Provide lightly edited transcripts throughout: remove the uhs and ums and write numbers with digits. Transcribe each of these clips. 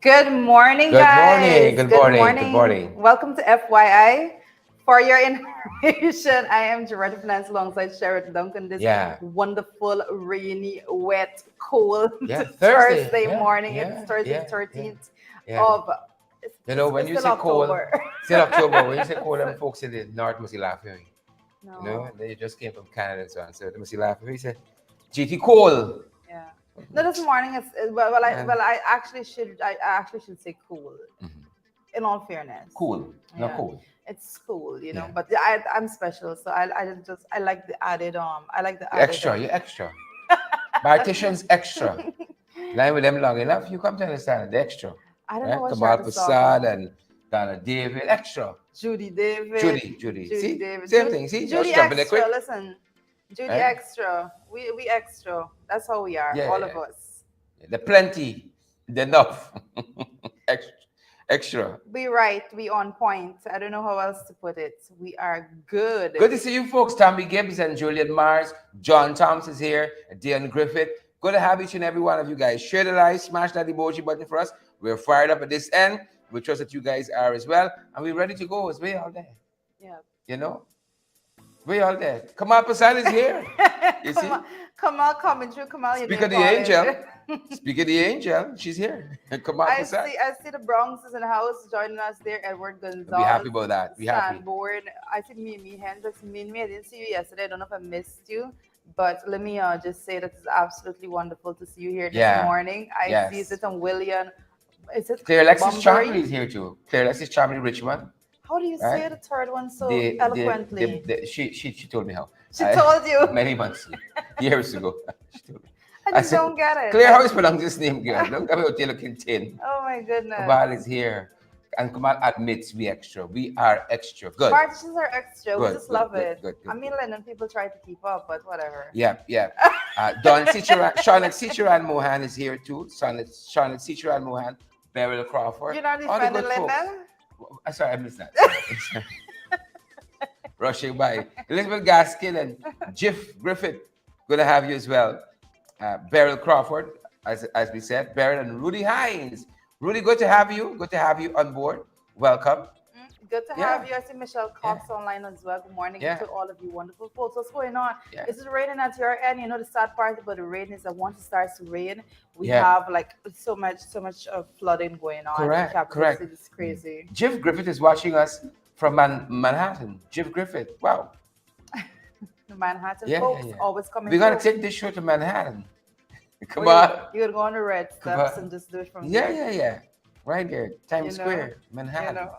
Good morning, Good morning. guys. Good Good morning. Good morning. morning. Welcome to FYI. For your information, I am Gerard Finance alongside Sherrod Duncan this Yeah. wonderful, rainy, wet, cold Yeah. Thursday. Thursday Yeah. morning. It's Yeah. Thursday the Yeah. Yeah. 13th Yeah. of, When it's you still say cold, October. still October. When you say cold, them folks in the north must be laughing. No, They just came from Canada and so on. So they must be laughing. He said, GT cold. yeah. No, this morning Man. I actually should say cool. Mhm. In all fairness, Cool. Not yeah. cold. It's cool, Yeah. but I'm special, so I like the added I like the added Extra. You're extra. Partition's extra. Line with them long enough, you come to understand the extra. I don't know Right? what Kamal Sharp is talking Prasad about. and Donna David. Extra. Judy David, Judy. Judy See? David, Same thing. See? Judy Just jumping there extra. quick. Listen, Judy Right? extra. We extra. That's how we are, Yeah, all yeah, of yeah. us. The plenty, the enough, extra, extra. We right. We on point. I don't know how else to put it. We are good. Good to see you folks. Tommy Gibbs and Julian Mars. John Thompson is here. Dion Griffith. Good to have each and every one of you guys. Share the live, smash that emoji button for us. We're fired up at this end. We trust that you guys are as well. And we're ready to go. It's way out there. Yeah. You know? Way out there. Kamal Prasad is here. You see? Kamal coming through. Kamal, you Speak didn't of the call angel. it. Speak of the angel. She's here. Kamal Prasad. I see the Bronx is in the house joining us there. Edward Be happy Gonzalez, about that. Be happy. Sanborn. I see Mimi Hendricks. Mimi, I didn't see you yesterday. I don't know if I missed you, but let me just say that it's absolutely wonderful to see you here this Yeah. morning. I see Yes. it on William. Is it Claire Alexis Bunbury? Chamberlain is here too. Claire Alexis Chamberlain Richmond. How do you say Right? the third one so eloquently? She told me how. She told you. Many months, years ago. She told me. I just don't get it. Claire, how is pronounced this name, girl? Don't come out here looking tin. Oh my goodness. Kamal is here. And Kamal admits we extra. We are extra. Good. Partitions are extra. We Good, just good, love good, it. good, I good, mean, Lennon people try to keep up, but whatever. Yeah, yeah. Don Sichuran, Charlotte Sichuran Mohan is here too. Charlotte Sichuran Mohan, Beryl Crawford. You're not All the defending good folks. Lennon? Sorry, I missed that. Rushing by. Elizabeth Gaskin and Jiff Griffith. Good to have you as well. Beryl Crawford, as we said. Beryl and Rudy Hines. Rudy, good to have you. Good to have you on board. Welcome. Good to have you. I see Michelle Cox online as well. Good morning to all of you wonderful folks. What's going on? Yeah. Is it raining at your end? You know, the sad part about the rain is that once it starts to rain, we have like so much of flooding going on. Correct. It's crazy. Jiff Griffith is watching us from Manhattan. Jiff Griffith. Wow. The Manhattan folks always coming. We're going to take this show to Manhattan. Come on. You're going to go on the red steps and just do it from there. Yeah. Right there. Times Square, Manhattan. You know.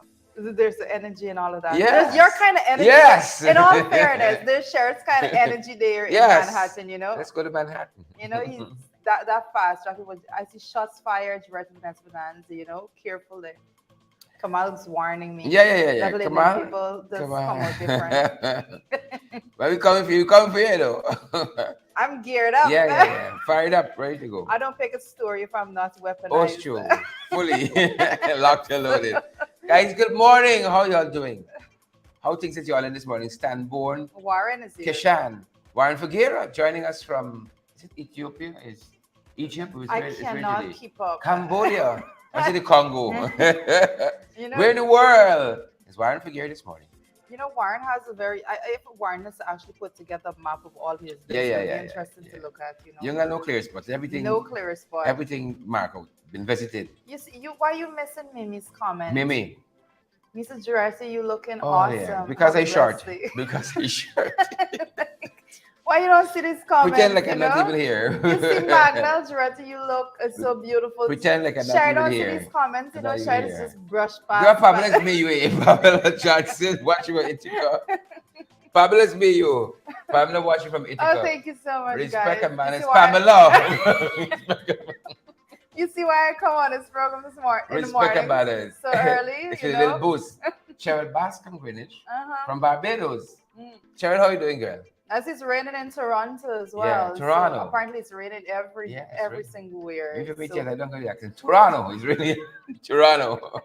There's the energy and all of that. Yes. There's your kind of energy. Yes. In all fairness, there's Sheriff's kind of energy there in Manhattan, you know. Let's go to Manhattan. You know, he's that fast. I see shots fired, right from Bonanza, you know, careful there. Kamal's warning me. Yeah. Kamal. People just come out different. Where we coming for you? Coming for you though. I'm geared up. Yeah. Fired up, ready to go. I don't pick a story if I'm not weaponized. Oh, it's true. Fully locked and loaded. Guys, good morning. How y'all doing? How things is y'all in this morning? Stanborn. Warren is here. Keshan. Warren Figuera joining us from, is it Ethiopia? Is Egypt? I cannot keep up. Cambodia. I see the Congo. You know, where in the world is Warren Figuera this morning? You know, Warren has a very, if Warren has actually put together a map of all his, interesting to look at, you know. You got no clear spots. Everything. No clear spot. Everything marked out, been visited. Why you missing Mimi's comment? Mimi. Mrs. Jurassic, you looking awesome. Yeah. Because I short. Because I short. Why you don't see this comment? Pretend like I'm not even here. You see Magnell Jurassic, you look so beautiful. Pretend like I'm not Share even here. don't see these comments, you know, Share just brush past. Girl, Pamela's me, you Pamela Johnson, watching from Ithaca. Pamela's me, you. Pamela watching from Ithaca. Oh, thank you so much, Respect guys. and manners, Pamela. You see why I come on this program this morning? Respect and manners. So early, it's you a know? little boost. Cheryl Bascom Greenwich from Barbados. Cheryl, how you doing, girl? As it's raining in Toronto as well. Yeah, Toronto. So apparently it's raining every single year. I don't get the accent. Toronto. It's really Toronto.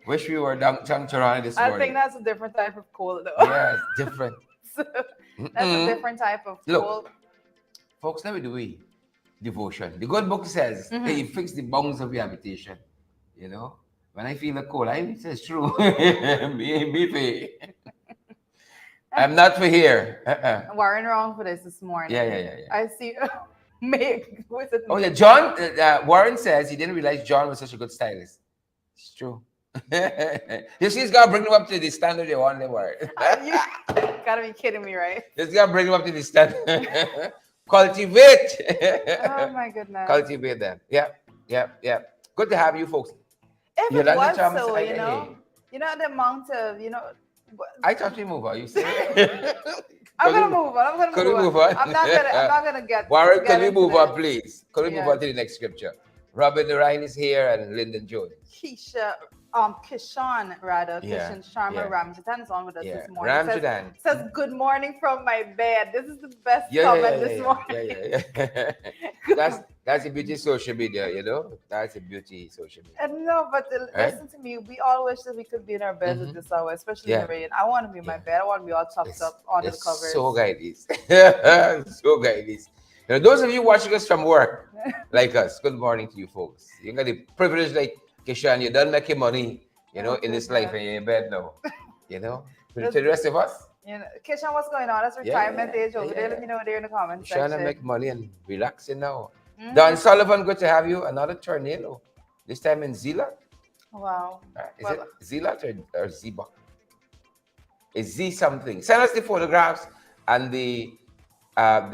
Wish we were downtown Toronto this morning. I think that's a different type of cold, though. Yeah, it's different. So, that's a different type of cold. Folks, let me do we. devotion. The good book says, "Hey, fix the bounds of your habitation." You know, when I feel a cold, it says true. Me, I'm not for here. Warren wrong for this morning. Yeah. I see. Meg, what's it? Oh yeah, Meg? John. Warren says he didn't realize John was such a good stylist. It's true. You see, he's gotta bring him up to the standard they want, Warren. You gotta be kidding me, right? He's gotta bring him up to the standard. Cultivate. Oh my goodness. Cultivate them. Yeah. Good to have you folks. If it Yolanda was Thomas, so, I- you know the amount of, I thought we move on. You see? I'm gonna move on. Could we move on? I'm not gonna get. Warren, get can we into move this. on, please? Could we move Yeah. on to the next scripture? Robin Ryan is here and Lyndon Jones. Kishan rather, Yeah, Kishan Sharma yeah. Ramjadan is on with us Yeah, this morning. Ramjadan. Says good morning from my bed. This is the best Yeah, comment this morning. Yeah. That's a beauty social media, you know. That's a beauty social media. And no, but listen to me. We all wish that we could be in our beds at this hour, especially in the rain. I want to be in my bed. I want to be all tucked up under the covers. So guys, so guys. You know, those of you watching us from work, like us, good morning to you folks. You got the privilege, like Kishan, you done making money, in this life, and you're in bed now. To the rest of us, Kishan, what's going on? That's retirement age over there. Let me know there in the comments trying section. to make money and relaxing now. Don Sullivan, good to have you. Another tornado, this time in Zealand. Wow. Is it Zealand or Zeba? It's Z something. Send us the photographs and the what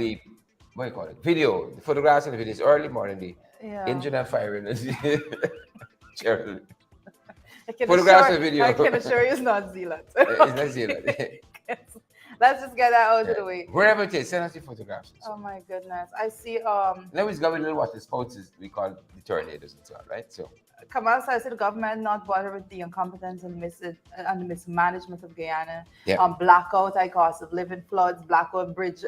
do you call it? Video. The photographs and the videos. Early morning, the engine and firing. Cheryl. Photographs and video. I can assure you it's not Zealand. It's not Zealand. Let's just get that out of the way. Wherever it is, send us the photographs. Oh my goodness. I see now it's got a little what the spouts we call the tornadoes and so on, right? So Kamal says the government not bother with the incompetence and the mismanagement of Guyana. Yeah. Blackout, cost of living, floods, blackout, bridge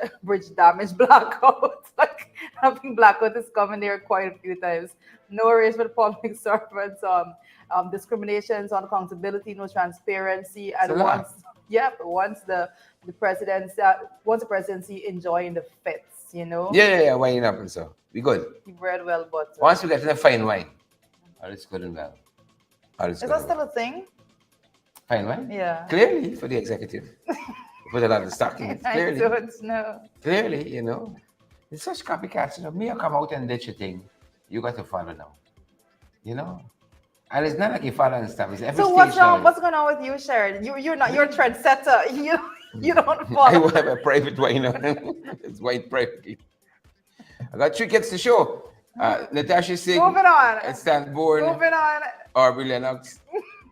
damage, blackout. Like having blackout is coming there quite a few times. No race for the public servants, discriminations, accountability, no transparency, and once the presidency enjoying the fits, Yeah, winding up and so we good. The bread well buttered. Once we get to the fine wine, all is good and well. Is that still a thing? Fine wine? Yeah. Clearly for the executive. Put a lot of stock in it. Clearly. I don't know. Clearly, it's such copycats. Me, I come out and ditch a thing. You got to follow now. And it's not like you follow and stuff. It's every so what's wrong? What's going on with you, Sharon? You're not. You're a trendsetter. You don't follow. I have a private wine. It's white privately. I got 3 kids to show. Natasha Singh. Moving on. Stanborn. Moving on. Aubrey Lennox.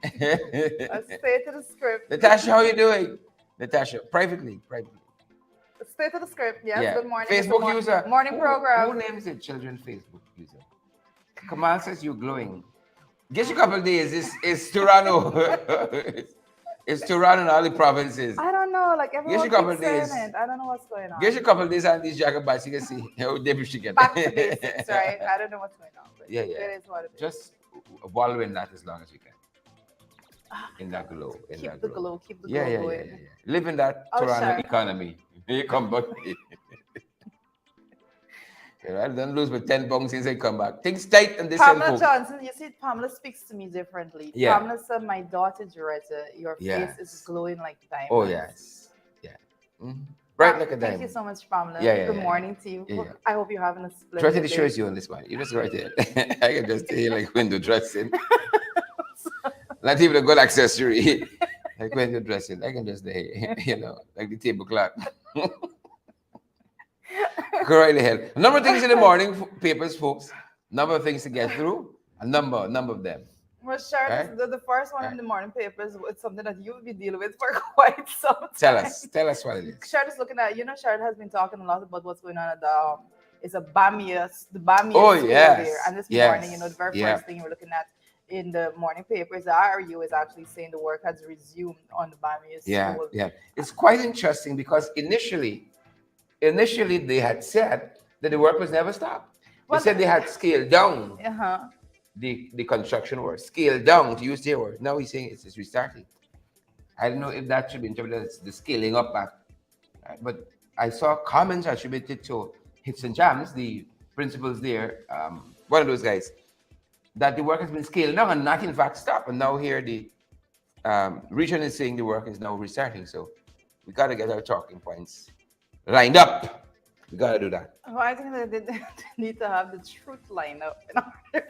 Let's stay to the script. Natasha, how you doing? Natasha, privately. Stay to the script. Yes. Yeah. Good morning. Facebook user. Morning program. Who names it children Facebook user? Kamal says you're glowing. Guess a couple of days. It's Toronto. It's Toronto and all the provinces. I don't know. Like everyone Guess a couple keeps of days. saying it. I don't know what's going on. Guess a couple of days on these jackabots, you can see how deep she get. Back to basics, right? I don't know what's going on. But Yeah. It is what it is. Just wallow in that as long as you can. In that glow. Keep the glow. Keep the glow Yeah. going. Live in that Oh, Toronto sure. economy. You come back. Don't lose but 10 pounds since I come back. Things tight and this Pamela and Johnson, you see, Pamela speaks to me differently. Yeah. Pamela said, my daughter, Doretta, your face is glowing like diamonds. Oh, yes. Yeah. Bright like a diamond. Thank you so much, Pamela. Yeah. Good morning to you. Yeah. I hope you're having a splendid Try to day. show you on this one. You just right there. I can just stay like window dressing. Not even a good accessory. Like window dressing. I can just stay, like the tablecloth. Go right ahead. A number of things in the morning papers, folks. Number of things to get through. A number of them. Well, Sharon, Right. the first one in the morning papers was something that you've been dealing with for quite some time. Tell us what it is. Sharon is looking at, Sharon has been talking a lot about what's going on at the it's a Bamia school yes. there. And this Yes. morning, the very first thing we're looking at in the morning papers, the IRU is actually saying the work has resumed on the Bamia school. Yeah. It's quite interesting because initially they had said that the work was never stopped. They said they had scaled down the construction work, scaled down to use their word. Now he's saying it's restarting. I don't know if that should be interpreted as the scaling up back. But I saw comments attributed to Hits and Jams, the principals there, one of those guys, that the work has been scaled down and not in fact stopped. And now here the region is saying the work is now restarting. So we got to get our talking points lined up. We got to do that. Well, I think that they need to have the truth line up in order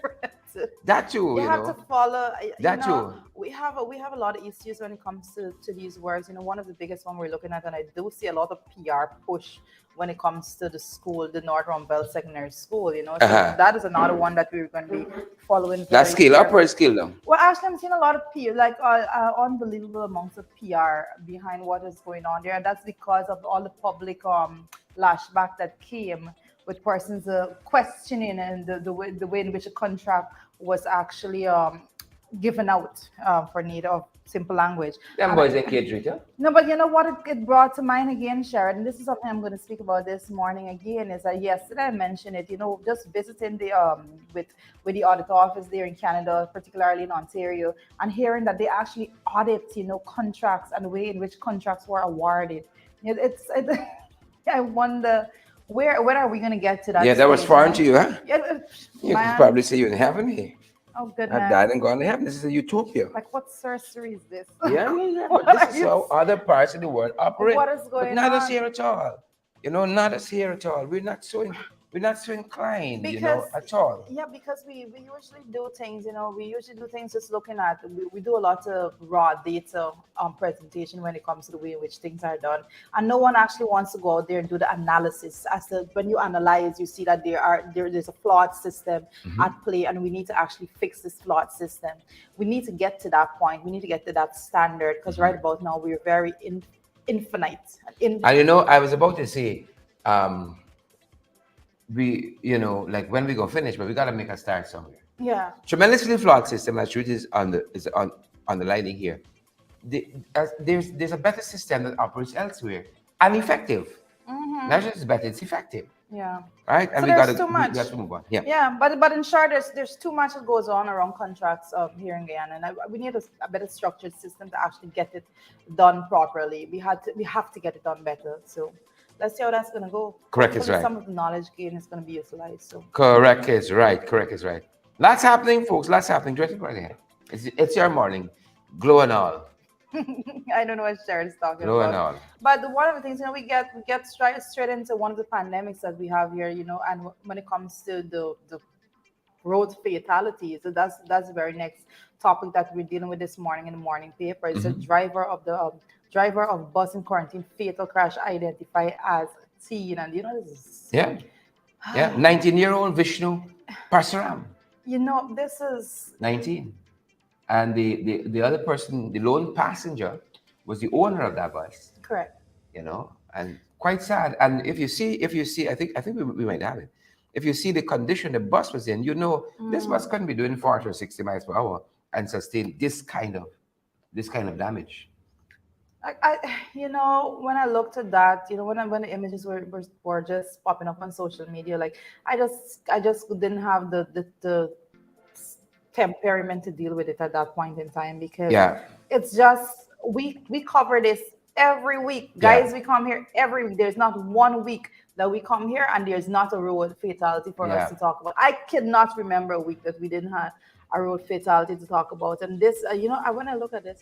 to. That too, You have to follow. That too. We have a lot of issues when it comes to these words. One of the biggest one we're looking at, and I do see a lot of PR push when it comes to the school, the North Rumbell Secondary School. So that is another one that we're going to be following. That scale up or scale down? Well, actually, I'm seeing a lot of PR, like unbelievable amounts of PR behind what is going on there, and that's because of all the public lashback that came with persons questioning and the way in which a contract was actually given out for need of simple language. Them boys ain't catering, huh? No, but you know what it brought to mind again, Sharon, and this is something I'm going to speak about this morning again, is that yesterday I mentioned it, just visiting the with the audit office there in Canada, particularly in Ontario, and hearing that they actually audit, contracts and the way in which contracts were awarded. I wonder when are we going to get to that? Yeah, that was foreign to you, huh? Yeah, You could probably say you're in heaven here. Oh, goodness. I've died and gone to heaven. This is a utopia. Like, what sorcery is this? Yeah. But this is how other parts of the world operate. What is going not on? us here at all. Not us here at all. We're not so inclined, at all. Yeah, because we usually do things, we usually do things just looking at, we do a lot of raw data presentation when it comes to the way in which things are done. And no one actually wants to go out there and do the analysis. When you analyze, you see that there's a flawed system at play, and we need to actually fix this flawed system. We need to get to that point. We need to get to that standard, because right about now, we're very infinite. And I was about to say, we, like when we go finish, but we got to make a start somewhere. Yeah. Tremendously flawed system, as Truth is on the lighting here. There's a better system that operates elsewhere and effective. Not just better, it's effective. Yeah. Right? And So we got there's too much. to move on. Yeah. Yeah, but in short, there's too much that goes on around contracts here in Guyana, and we need a better structured system to actually get it done properly. We have to get it done better. So let's see how that's going to go. Correct is right. Some of the knowledge gain is going to be utilized. So Correct is right. Lots happening, folks. Lots happening. It's your morning. Glow and all. I don't know what Sharon's talking Glow and about. all. But one of the things, we get straight into one of the pandemics that we have here, and when it comes to the road fatalities, so that's the very next topic that we're dealing with this morning in the morning paper. It's a driver of bus in quarantine fatal crash identified as teen, and this is 19-year-old Vishnu Parsaram. This is 19. And the other person, the lone passenger, was the owner of that bus. correct. And quite sad. And if you see, I think we might have it. If you see the condition the bus was in, this bus couldn't be doing 40 or 60 miles per hour and sustain this kind of damage. When I looked at that, when the images were just popping up on social media, like I just didn't have the temperament to deal with it at that point in time, because it's just we cover this every week, guys. We come here every week. There's not one week that we come here and there's not a road fatality for us to talk about. I cannot remember a week that we didn't have a road fatality to talk about. And this, when I look at this,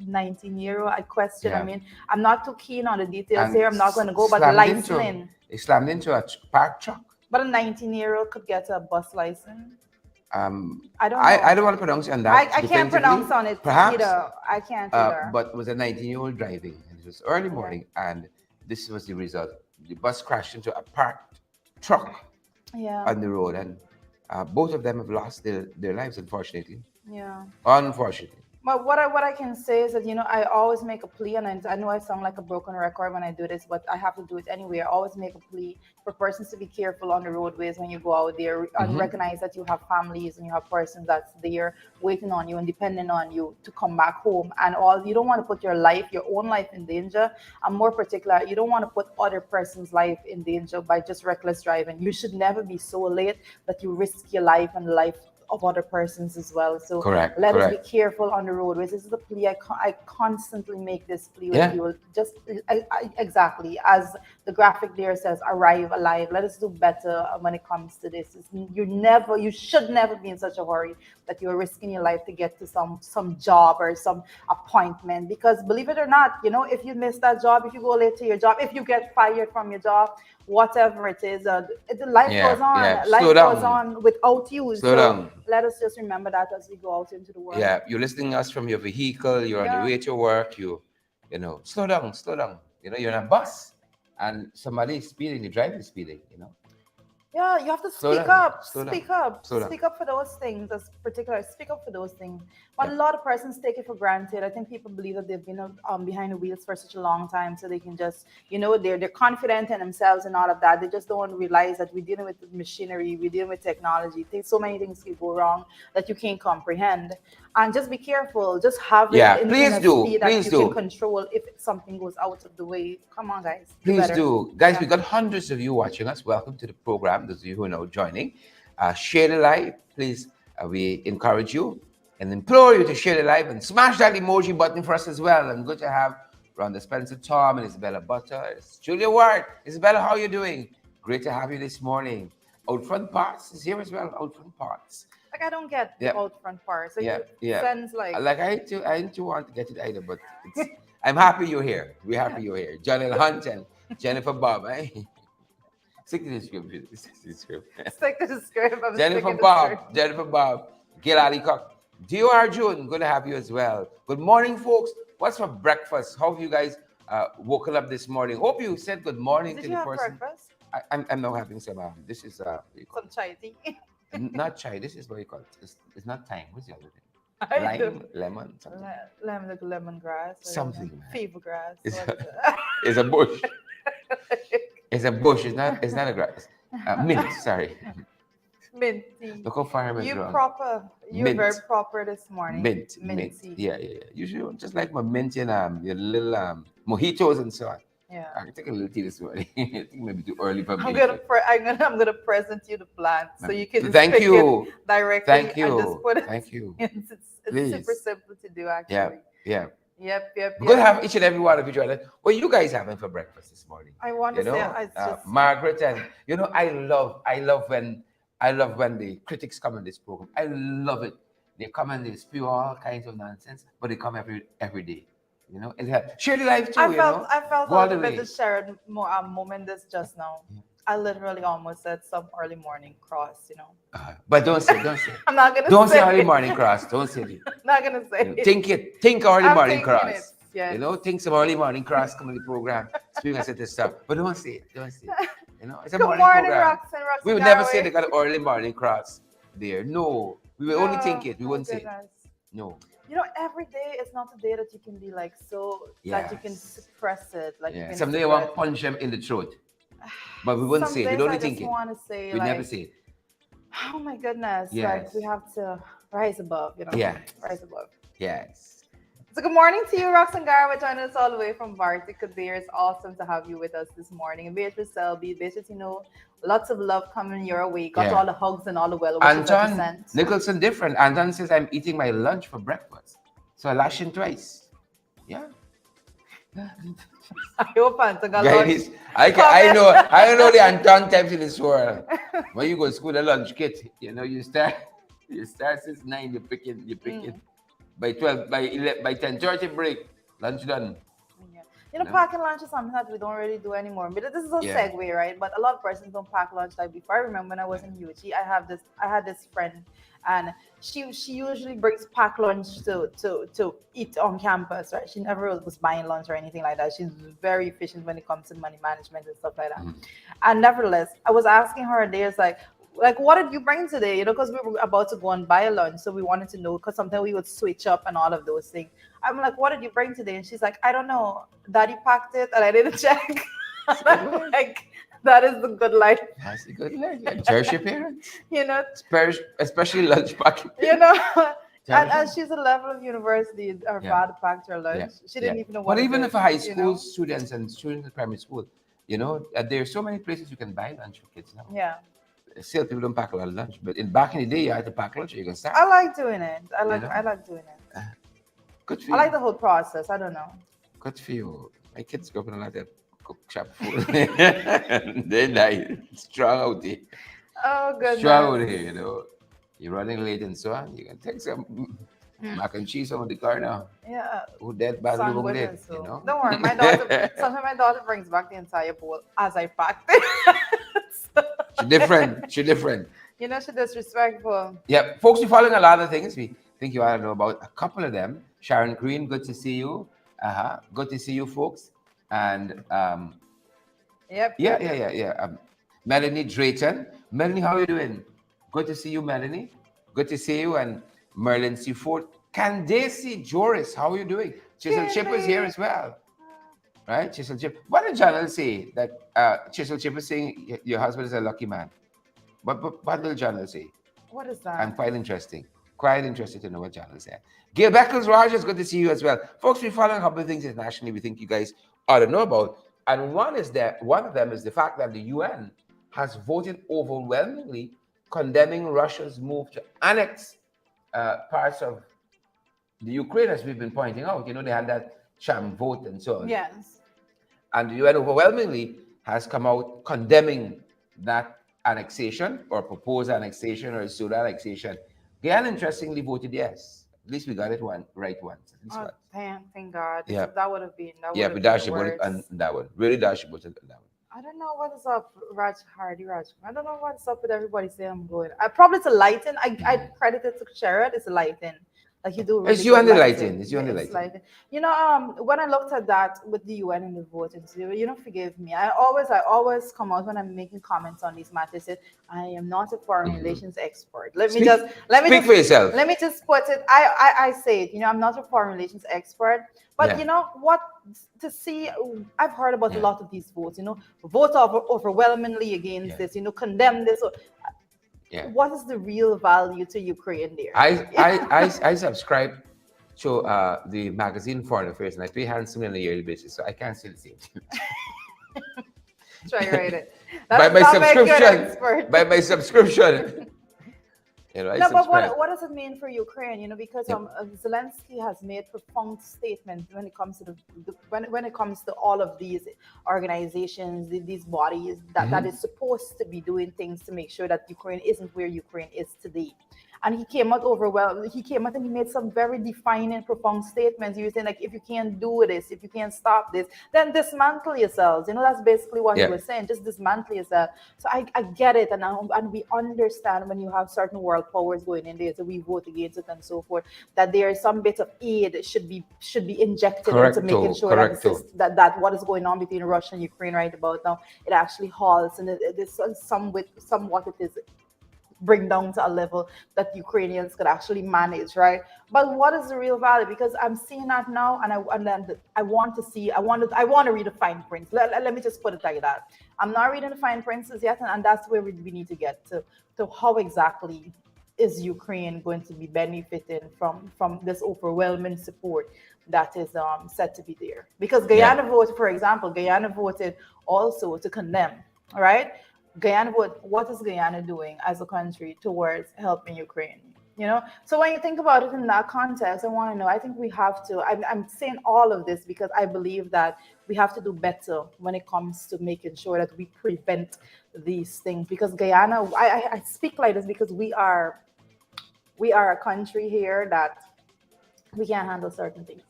19-year-old, I question. I mean, I'm not too keen on the details here. I'm not going to go, but the license. He slammed into a parked truck. But a 19-year-old could get a bus license. I don't know. I don't want to pronounce on that. I can't pronounce on it either. I can't either. But it was a 19-year-old driving, and it was early morning, and this was the result. The bus crashed into a parked truck on the road, and both of them have lost their lives, unfortunately. Yeah. Unfortunately. But what I can say is that, I always make a plea, and I know I sound like a broken record when I do this, but I have to do it anyway. I always make a plea for persons to be careful on the roadways when you go out there, and recognize that you have families and you have persons that's there waiting on you and depending on you to come back home. And you don't want to put your own life in danger. And more particular, you don't want to put other person's life in danger by just reckless driving. You should never be so late that you risk your life and the life of other persons as well. So Correct, let us be correct. careful on the roadways. This is the plea. I constantly make this plea with Yeah, people. Just exactly as the graphic there says, arrive alive. Let us do better when it comes to this. You should never be in such a hurry that you're risking your life to get to some job or some appointment. Because believe it or not, if you miss that job, if you go late to your job, if you get fired from your job, whatever it is, the life goes yeah, on. yeah. Slow Life goes down, on without you. slow So down. let us just remember that as we go out into the world. Yeah, you're listening us from your vehicle. You're on your Yeah. way to work. Slow down, slow down. You're in a bus, and somebody is speeding. The driver is speeding. Yeah, you have to Slow down, slow down, speak up, slow down. speak up for those things. As particular, speak up for those things. But Yeah, a lot of persons take it for granted. I think people believe that they've been behind the wheels for such a long time, so they can just, they're confident in themselves and all of that. They just don't realize that we're dealing with machinery, we're dealing with technology. So many things can go wrong that you can't comprehend. And just be careful. Just have it yeah. in Please a do, speed that please you can do. control. If something goes out of the way, come on, guys, do Please better. do. Guys, Yeah. we got hundreds of you watching us. Welcome to the program. Those of you who are now joining, share the live. Please, we encourage you and implore you to share the live and smash that emoji button for us as well. And good to have Rhonda Spencer, Tom, and Isabella Butter. It's Julia Ward. Isabella, how are you doing? Great to have you this morning. Outfront Parts is here as well. Outfront Parts. Like I don't get the Yeah, out front part. So yeah, you yeah. sense like Like I didn't want to get it either, but it's. I'm happy you're here. We're happy you're here. John L. Hunt and Jennifer Bob, eh? Stick to the script. Stick to the script. stick to the script. I'm Jennifer sticking to the script. Bob, Jennifer Bob, Gil Ali Cock, Dio Arjun, good to have you as well. Good morning, folks. What's for breakfast? How have you guys woken up this morning? Hope you said good morning Did to you the have person. breakfast? I'm now having some. This is what do you call Some chai tea. it? Not chai. This is what you call it. It's not thyme. What's the other thing? I do. Lime, lemon, something. Lemon, like lemongrass. I don't know. Something, man. Fever grass. It's What a, is it's a bush. it? It's a bush. It's not a grass. Mint. Sorry. Mint tea. Look how firemen You drunk. proper. You're very Mint. proper this morning. Mint. Mint Mint. tea. Yeah, yeah, yeah. Usually just like my mint and your little mojitos and so on. Yeah. I can take a little tea this morning. I think maybe too early for I'm me. gonna I'm gonna present you the plant so you can just Thank pick you. it directly Thank and just you. put it. Thank you. It's super Please. simple to do Yeah, actually. yeah. Yep. We're gonna have each and every one of you join us. What are you guys having for breakfast this morning? I want to say it's just Margaret, and I love when the critics come on this program. I love it. They come and they spew all kinds of nonsense, but they come every day. And share the life too. I felt Go a all the little bit way. the shared moment this just now. I literally almost said some early morning cross. But don't say, don't say. I'm not gonna Don't say say early it. morning cross. Don't say it. I'm not gonna say it. Think it. Think early I'm morning thinking it. cross. Yes. Think some early morning cross come on the program. Speaking of this stuff. But don't say it. Don't say it. It's a Good morning morning, program. Roxanne. We would never say they got an early morning cross there. No. We will only think it. We wouldn't say it. No. Every day is not a day that you can be like so that you can Yes. suppress it. Like you Yeah. can Someday I want to punch them in the throat. But we wouldn't Some say it. We'd days only I think just it. want to say We'd like, never say it. oh my goodness, like Yes. we have to rise above, Yeah. rise above. Yes. So good morning to you, Roxanne Garwood, joining us all the way from Vartica there. It's awesome to have you with us this morning. And Beatrice Selby, Beatrice, lots of love coming your way. Got Yeah. all the hugs and all the well wishes that you Anton sent. Nicholson different. Anton says I'm eating my lunch for breakfast. So I lash him twice. Yeah. I hope Anton got Guys, lunch. I know the Anton types in this world. When you go to school, the lunch kit, you start since 9, you're picking. By 12, by 11, by 10:30 break, lunch done. Yeah. Packing lunch is something that we don't really do anymore. But this is a segue, right? But a lot of persons don't pack lunch like before. I remember when I was in UG, I had this friend, and she usually brings packed lunch to eat on campus, right? She never was buying lunch or anything like that. She's very efficient when it comes to money management and stuff like that. And nevertheless, I was asking her a day, it's like what did you bring today? Because we were about to go and buy a lunch, so we wanted to know, because sometimes we would switch up and all of those things. I'm like, what did you bring today? And she's like, I don't know, Daddy packed it and I didn't check. And I'm like, that is the good life. That's a good life. Like, cherish your parents. Especially lunch packing. And she's a level of university. Her father packed her lunch. She didn't even know what. But even for high school students and students in primary school, there's so many places you can buy lunch for kids now. Yeah. Still, people don't pack a lot of lunch. But back in the day, you had to pack lunch or you can start. I like doing it. You know? I like doing it. Good for I you. like the whole process. I don't know. Good for you. My kids go up and like that cook chop food. They're nice. Strong out there. Oh Strong out goodness. here, you know. You're running late and so on. You can take some Mm. mac and cheese on the car now. Yeah, Who dead badly won't sandwich dead, and you so. know? Don't worry, my daughter. Sometimes my daughter brings back the entire bowl as I packed it. So, She different. She different. you know, she's disrespectful. Yeah, folks, we're following a lot of things. We think you ought to know about a couple of them. Sharon Green, good to see you. Good to see you, folks. And Yep, yeah, yep, yeah, yep. yeah, yeah. Melanie Drayton. Melanie, how are you doing? Good to see you, Melanie. Good to see you. And Merlin Seafood. Candace Joris, how are you doing? Chisel Chip is here Candy. as well. Right? Chisel Chip. What did Janelle say? That Chisel Chip is saying your husband is a lucky man. What did Janelle say? What is I'm that? quite interesting. Quite interested to know what Janelle said. Gail Beckles Rogers, good to see you as well. Folks, we're following a couple of things internationally we think you guys ought to know about. And one of them is the fact that the UN has voted overwhelmingly condemning Russia's move to annex parts of the Ukraine, as we've been pointing out. You know, they had that sham vote and so on. Yes. And the UN overwhelmingly has come out condemning that annexation or proposed annexation or pseudo annexation. Guyana interestingly voted yes. At least we got it right once. At least Oh, once. thank God. Yeah. That would have been Yeah, we the dashed voted worst. on that one. Really dashed voted on that one. I don't know what is up, Raj. I don't know what's up with everybody saying I'm going. I probably it's a lighting. I credit it to Sherrod. It's a lighting. Like you do really It's you good and the lighting. lighting. It's you and the It's lighting. lighting. You know, when I looked at that with the UN and the voting, so you know, forgive me. I always come out when I'm making comments on these matters. Say, I am not a foreign relations expert. Speak for yourself. Let me just put it. I say it. You know, I'm not a foreign relations expert. But Yeah. you know what? To see, I've heard about a Yeah. lot of these votes. You know, vote overwhelmingly against Yeah. this. You know, condemn this. So, Yeah. what is the real value to Ukraine there? I subscribe to the magazine Foreign Affairs and I pay handsomely on a yearly basis, so I can't say the same thing. Try write it. By That's my not make you an subscription. expert. By my subscription. You know, I No, but subscribe. what does it mean for Ukraine? You know, because Yep. Zelensky has made profound statements when it comes to when it comes to all of these organizations, these bodies that is supposed to be doing things to make sure that Ukraine isn't where Ukraine is today. And he came out overwhelmed. He came out and he made some very defining, profound statements. He was saying, like, if you can't do this, if you can't stop this, then dismantle yourselves. You know, that's basically what he Yeah. was saying. Just dismantle yourself. So I get it, and we understand when you have certain world powers going in there, so we vote against it and so forth. That there is some bit of aid should be injected into making sure that, that what is going on between Russia and Ukraine right about now, it actually halts, and it is somewhat it is bring down to a level that Ukrainians could actually manage, right? But what is the real value? Because I'm seeing that now, and then I want to see, I want to read the fine print. Let me just put it like that. I'm not reading the fine prints yet, and that's where we need to get to how exactly is Ukraine going to be benefiting from this overwhelming support that is said to be there? Because Guyana voted, for example, Guyana voted also to condemn, right? Guyana, what is Guyana doing as a country towards helping Ukraine? You know, so when you think about it in that context, I want to know. I think we have to. I'm saying all of this because I believe that we have to do better when it comes to making sure that we prevent these things. Because Guyana, I speak like this because we are a country here that we can't handle certain things.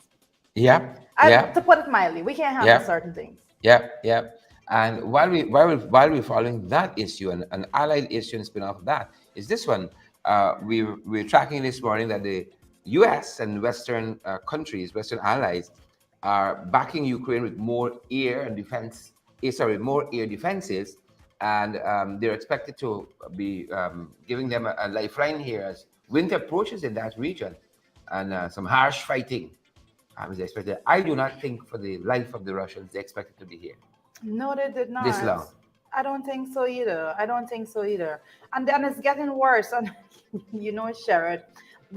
Yeah. To put it mildly, we can't handle certain things. Yeah. And while we're following that issue, and an allied issue and spin off of that is this one. We're tracking this morning that the U.S. and Western countries, Western allies, are backing Ukraine with more air and defense. More air defenses, and they're expected to be giving them a lifeline here as winter approaches in that region, and some harsh fighting is expected. I do not think for the life of the Russians they expected to be here. No, they did not. This long. I don't think so either. And then it's getting worse. And you know, Sherrod,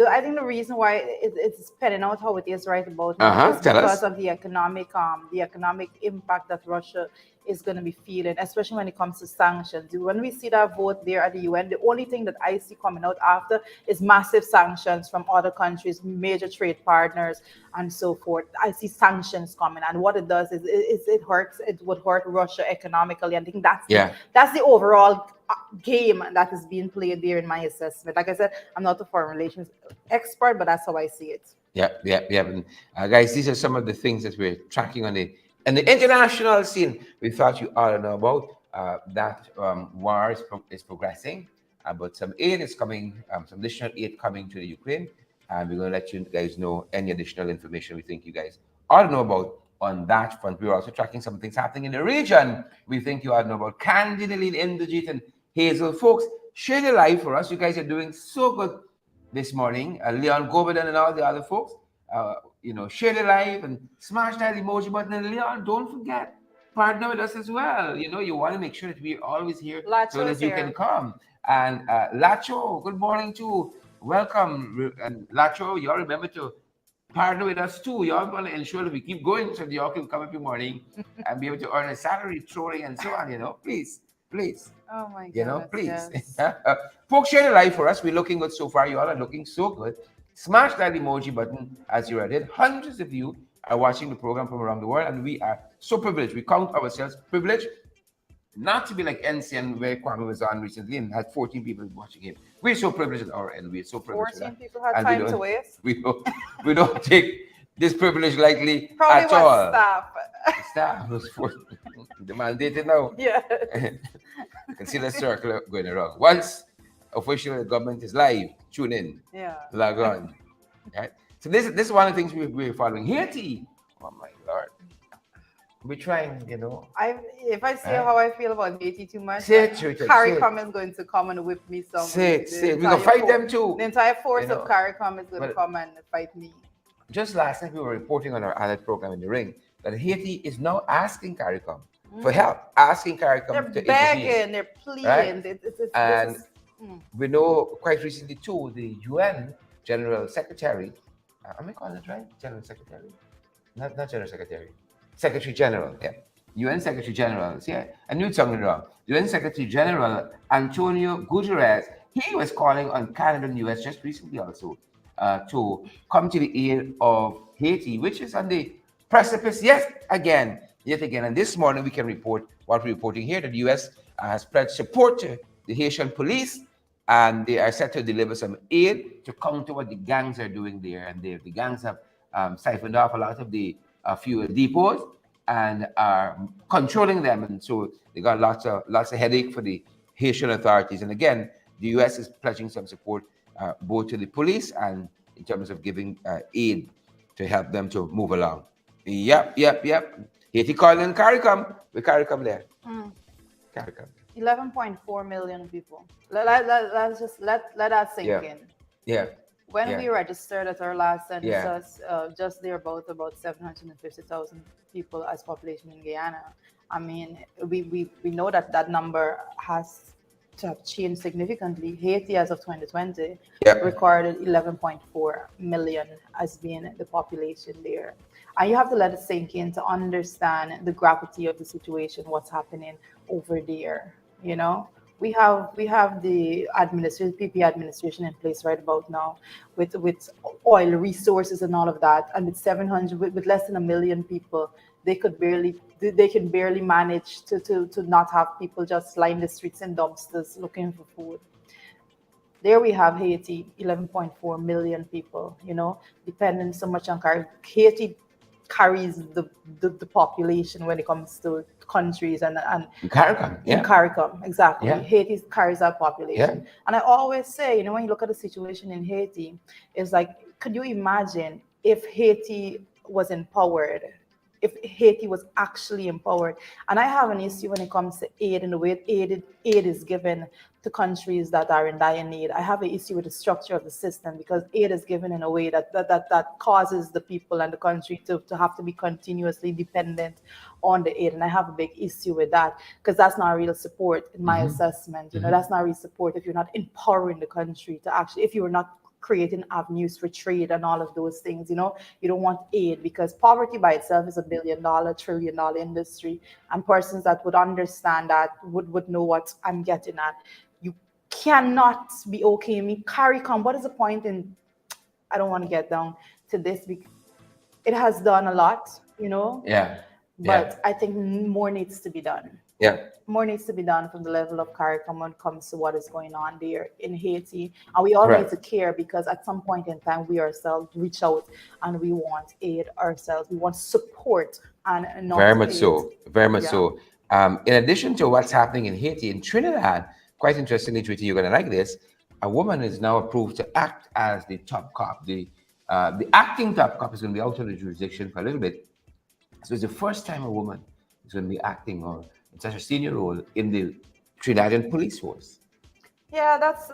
I think the reason why it's panning out how it is right about now is Tell because us. of the economic impact that Russia is going to be feeling, especially when it comes to sanctions. When we see that vote there at the UN, the only thing that I see coming out after is massive sanctions from other countries, major trade partners, and so forth. I see sanctions coming, and what it does is it hurts. It would hurt Russia economically. I think that's the overall game that is being played there in my assessment. Like I said, I'm not a foreign relations expert, but that's how I see it. Yeah. And, guys, these are some of the things that we're tracking on the international scene. We thought you ought to know about that war is progressing, but some aid is coming, some additional aid coming to the Ukraine, and we're going to let you guys know any additional information we think you guys ought to know about on that front. We're also tracking some things happening in the region. We think you ought to know about Candidaline, Inderjeet, and Hazel. Folks, share the live for us. You guys are doing so good this morning. Leon Goberdan and all the other folks, share the live and smash that emoji button. And Leon, don't forget, partner with us as well. You want to make sure that we're always here so that you can come. And Lacho, good morning too. Welcome. And Lacho, you all remember to partner with us too. You all want to ensure that we keep going so that you all can come every morning and be able to earn a salary, trolling, and so on. Please. Oh my God. Please. Yes. Folks, share the live for us. We're looking good so far. You all are looking so good. Smash that emoji button as you're at it. Hundreds of you are watching the program from around the world, and we are so privileged. We count ourselves privileged not to be like NCN, where Kwame was on recently and had 14 people watching him. We're so privileged at our end. We're so privileged. 14 people had time to waste. We don't take this privilege lightly Probably at all. Staff was the mandated now. Yeah. You can see the circle going around. Once officially the government is live, tune in. Yeah. Log on. Right? So this is one of the things we're following. Haiti. Oh my Lord. We're trying, If I say how I feel about Haiti too much, CARICOM is going to come and whip me some. We're going to fight them too. The entire force of CARICOM is going to come and fight me. Just last night we were reporting on our alert program in the ring that Haiti is now asking CARICOM for help, asking CARICOM to intervene. They're begging, they're pleading. Right? We know quite recently too, the UN General Secretary, am I calling it right? General Secretary? Not General Secretary. Secretary General, yeah. UN Secretary General, yeah. I knew something wrong. UN Secretary General Antonio Guterres, he was calling on Canada and US just recently also to come to the aid of Haiti, which is on the precipice yet again. And this morning we can report what we're reporting here, that the US has pledged support to the Haitian police, and they are set to deliver some aid to counter what the gangs are doing there. And the gangs have siphoned off a lot of the fuel depots and are controlling them, and so they got lots of headache for the Haitian authorities. And again, the US is pledging some support both to the police and in terms of giving aid to help them to move along. Yep. Haiti calling CARICOM. We CARICOM there. CARICOM. 11.4 million people. Let's just let that sink in. Yeah. When we registered at our last census, just there about 750,000 people as population in Guyana. I mean, we know that number has to have changed significantly. Haiti, as of 2020, recorded 11.4 million as being the population there. And you have to let it sink in to understand the gravity of the situation, what's happening over there. We have the PP administration in place right about now, with oil resources and all of that, and with less than 1 million people, they can barely manage to not have people just line the streets and dumpsters looking for food. There we have Haiti, 11.4 million people, depending so much on Haiti carries the population when it comes to countries and CARICOM, in CARICOM, exactly. Haiti carries that population. And I always say, when you look at the situation in Haiti, it's like, could you imagine if Haiti was empowered, if Haiti was actually empowered? And I have an issue when it comes to aid and the way aid is given to countries that are in dire need. I have an issue with the structure of the system, because aid is given in a way that causes the people and the country to have to be continuously dependent on the aid. And I have a big issue with that, because that's not real support in my assessment. That's not real support if you're not empowering the country to actually, if you're not creating avenues for trade and all of those things. You don't want aid because poverty by itself is $1 billion, $1 trillion industry, and persons that would understand that would know what I'm getting at. You cannot be okay me carry come. What is the point in? I don't want to get down to this because it has done a lot. Yeah. Yeah. But I think more needs to be done. Yeah. More needs to be done from the level of CARICOM when it comes to what is going on there in Haiti. And we all need Correct. to care because at some point in time, we ourselves reach out and we want aid ourselves. We want support and not Very much aid. so. Very much Yeah. so. In addition to what's happening in Haiti, in Trinidad, quite interestingly, Tweety, you're going to like this. A woman is now approved to act as the top cop. The acting top cop is going to be out of the jurisdiction for a little bit. So it's the first time a woman is going to be acting or in such a senior role in the Trinidadian police force. Yeah, that's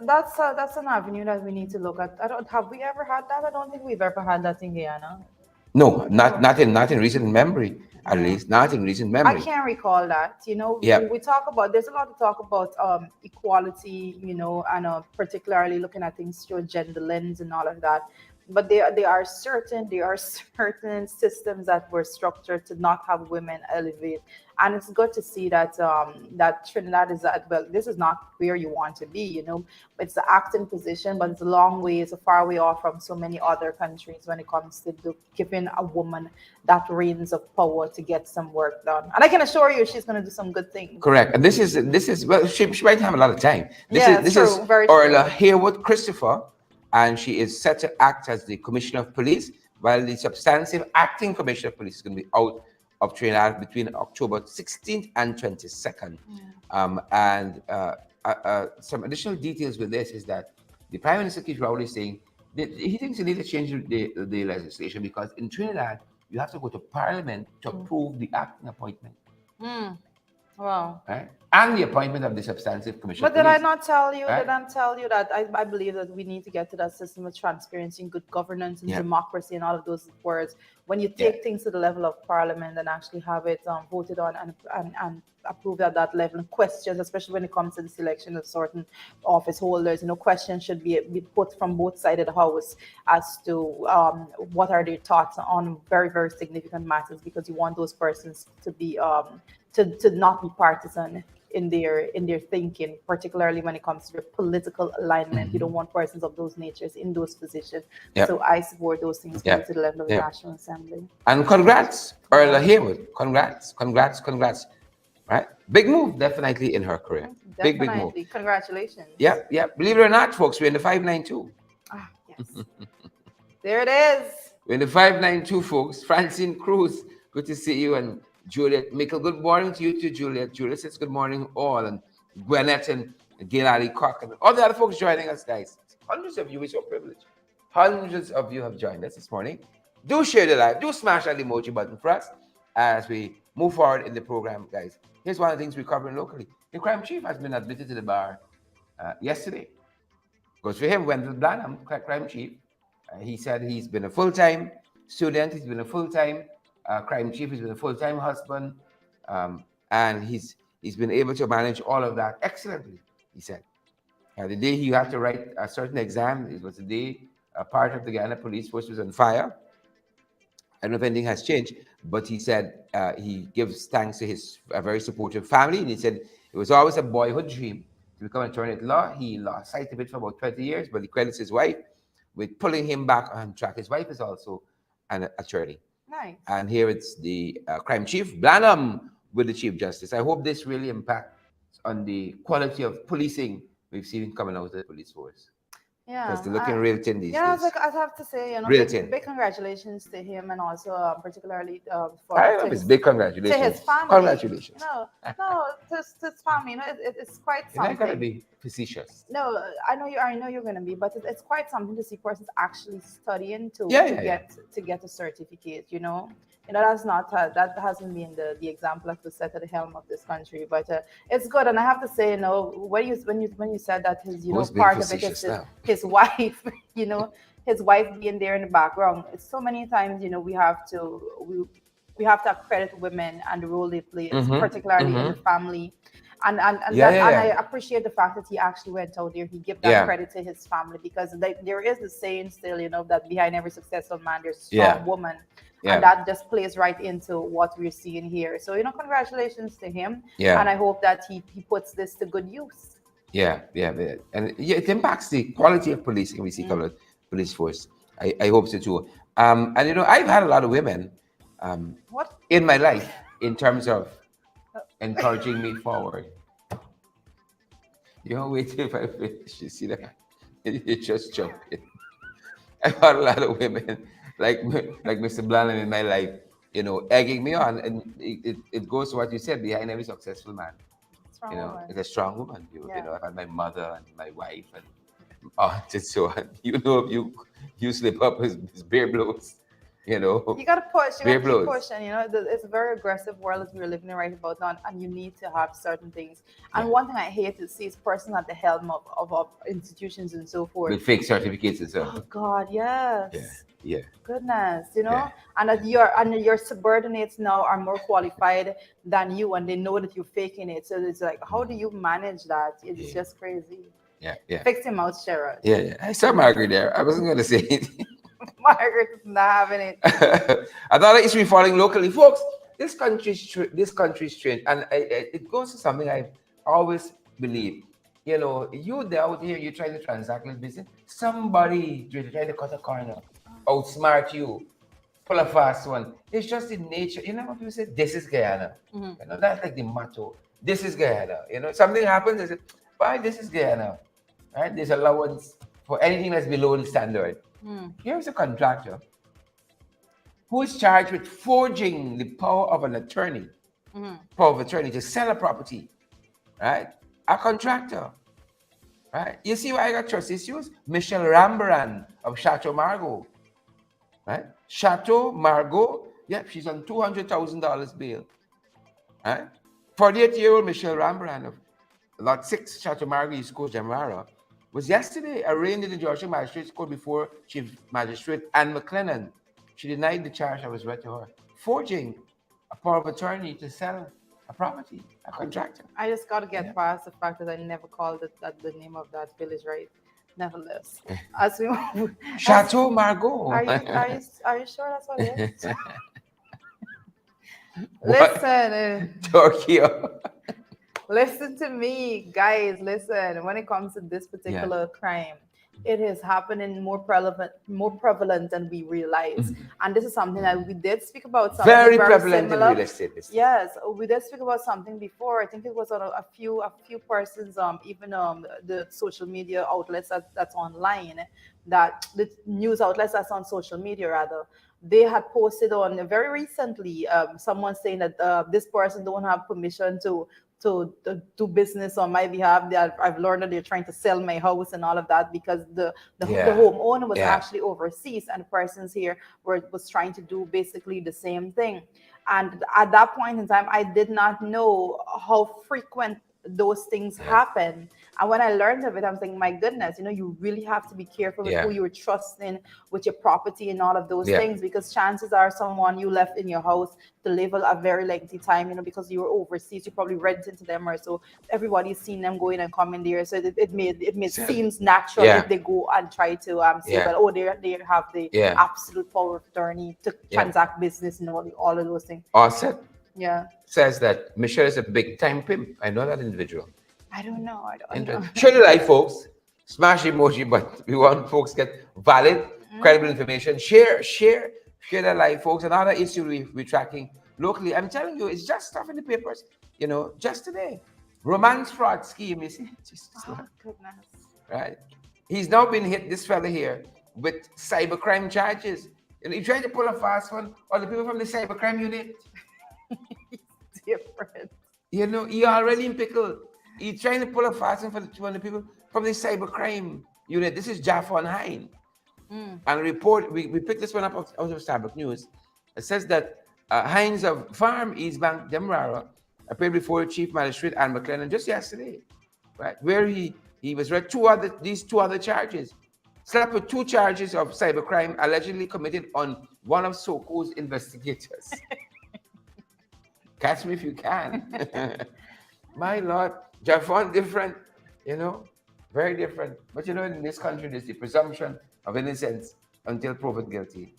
an avenue that we need to look at. I don't have we ever had that? I don't think we've ever had that in Guyana. No, not in recent memory, at least not in recent I memory. can't recall that. Yeah. We talk about there's a lot to talk about equality, and particularly looking at things through a gender lens and all of that. But there are certain systems that were structured to not have women elevate, and it's good to see that that Trinidad is at well. This is not where you want to be. It's the acting position, but it's a long way, it's a far way off from so many other countries when it comes to giving a woman that reins of power to get some work done. And I can assure you, she's going to do some good things. Correct. And this is well, she might have a lot of time. This true, is very true. Orla Haywood Christopher, and she is set to act as the Commissioner of Police, while the substantive acting Commissioner of Police is going to be out of Trinidad between October 16th and 22nd. And some additional details with this is that the Prime Minister keeps Rowley saying that he thinks he needs to change the legislation because in Trinidad, you have to go to Parliament to approve the acting appointment. Wow. Right? And the appointment of the substantive commission. But did I not tell you? Right? Did I tell you that I believe that we need to get to that system of transparency and good governance and democracy and all of those words. When you take things to the level of Parliament and actually have it voted on and approved at that level, and questions, especially when it comes to the selection of certain office holders, questions should be put from both sides of the house as to what are their thoughts on very, very significant matters, because you want those persons to be to not be partisan in their thinking, particularly when it comes to their political alignment. You don't want persons of those natures in those positions. So I support those things going to the level of the National Assembly. And congrats, Orla Haywood. Congrats. Right? Big move, definitely, in her career. Definitely. Big move. Congratulations. Yeah. Believe it or not, folks, we're in the 592. Yes. There it is. We're in the 592, folks. Francine Cruz, good to see you. And Juliet Mickle, good morning to you too, Juliet. Juliet says good morning all. And Gwinnett and Gail Ali Cock and all the other folks joining us, guys. Hundreds of you, we're so privileged. Hundreds of you have joined us this morning. Do share the live. Do smash that emoji button for us as we move forward in the program, guys. Here's one of the things we're covering locally. The crime chief has been admitted to the bar yesterday. Goes for him, Wendell Blanham, crime chief. He said he's been a full-time student. He's been a full-time crime chief. He's been a full-time husband. And he's been able to manage all of that excellently, he said. The day he had to write a certain exam, it was the day a part of the Guyana police force was on fire. I don't know if anything has changed, but he said he gives thanks to his very supportive family. And he said it was always a boyhood dream to become an attorney at law. He lost sight of it for about 20 years, but he credits his wife with pulling him back on track. His wife is also an attorney. Nice. And here it's the crime chief, Blanham, with the Chief Justice. I hope this really impacts on the quality of policing we've seen coming out of the police force. Yeah, because they're looking real thin these days. I have to say, real thin. Big congratulations to him, and also particularly big congratulations to his family. Congratulations. No, to his family. It's quite something. You're not gonna be facetious. No, I know you're gonna be, but it's quite something to see persons actually studying to get a certificate. That hasn't been the example that was set at the helm of this country, but it's good. And I have to say, when you said that his part of it is his wife, his wife being there in the background. It's so many times, we have to accredit women and the role they play, particularly in the family. And that, and I appreciate the fact that he actually went out there. He gave that credit to his family, because there is the saying still, that behind every successful man there's a strong woman. And that just plays right into what we're seeing here. So, congratulations to him. And I hope that he puts this to good use. And it impacts the quality of policing we see colored police force. I hope so too. And I've had a lot of women in my life in terms of encouraging me forward. Wait till if I finish. You see that? You just jump in. I've had a lot of women like Mr. Blanton in my life, egging me on, and it goes to what you said, behind every successful man. It's a strong woman. I've had my mother and my wife and aunt and so on. You slip up, his bear blows. You gotta push. You gotta keep pushing. It's a very aggressive world that we're living in right about now, and you need to have certain things. And one thing I hate to see is persons at the helm of institutions and so forth with fake certificates and so. Oh God, yes. Yeah. Goodness, and that your subordinates now are more qualified than you, and they know that you're faking it. So it's like, how do you manage that? It's just crazy. Yeah. Fix your mouth, Sherrod. Yeah. I saw Margaret there. I wasn't going to say anything. Margaret is not having it. I thought it should be falling locally, folks. This country's strange, and it goes to something I've always believed. You out here, you're trying to transact this business. Somebody trying to cut a corner, outsmart you, pull a fast one. It's just in nature. When people say, this is Guyana. That's like the motto. This is Guyana. Something happens, they say, why, this is Guyana. Right? There's allowance for anything that's below the standard. Here's a contractor who is charged with forging the power of an attorney, to sell a property. Right? A contractor. Right? You see why I got trust issues? Michelle Rambaran of Chateau Margaux. Right? Chateau Margaux, she's on $200,000 bail. Right? 48-year-old Michelle Rambaran of Lot 6, Chateau Margaux, East Coast, Jamara, was yesterday arraigned in the Georgia Magistrates Court before Chief Magistrate Anne McLennan. She denied the charge that was read to her, forging a power of attorney to sell a property, a contractor. I just got to get past the fact that I never called it the name of that village, right? Nevertheless, as we move, Chateau Margaux. Are you sure that's what it is? Listen, Tokyo. Listen to me, guys. Listen, when it comes to this particular crime, it is happening more prevalent than we realize. And this is something that we did speak about. Something very prevalent in real estate. Yes, we did speak about something before. I think it was on a few persons, even the social media outlets that's online, that the news outlets that's on social media rather. They had posted on very recently, someone saying that this person don't have permission to do business on my behalf. I've learned that they're trying to sell my house and all of that because the homeowner was actually overseas, and the persons here was trying to do basically the same thing. And at that point in time, I did not know how frequent those things happen. And when I learned of it, I'm thinking, my goodness, you really have to be careful with who you're trusting with your property and all of those things, because chances are someone you left in your house to live a very lengthy time, because you were overseas, you probably rented to them, or so everybody's seen them going and coming there. So it seems natural if they go and try to say, well, they have the absolute power of attorney to transact business and all of those things. Awesome. Yeah. Says that Michelle is a big time pimp. I know that individual. I don't know. Share the live, folks. Smash emoji, but we want folks to get valid, credible information. Share that live, folks. Another issue we're tracking locally. I'm telling you, it's just stuff in the papers. Just today, romance fraud scheme. You see, Goodness. Right? He's now been hit. This fella here with cybercrime charges. He tried to pull a fast one. Or the people from the cybercrime unit. Different. He already in pickle. He's trying to pull a fast one for the 200 people from the cybercrime unit. This is Jaffon Hine. And report, we picked this one up out of Starbucks News. It says that Hines of Farm, East Bank, Demerara, appeared before Chief Magistrate Anne McLennan just yesterday, right? Where he was read these two other charges. Slapped with 2 charges of cybercrime allegedly committed on one of SOCO's investigators. Catch me if you can. My Lord, Javon different, you know, very different. But you know, in this country, there's the presumption of innocence until proven guilty.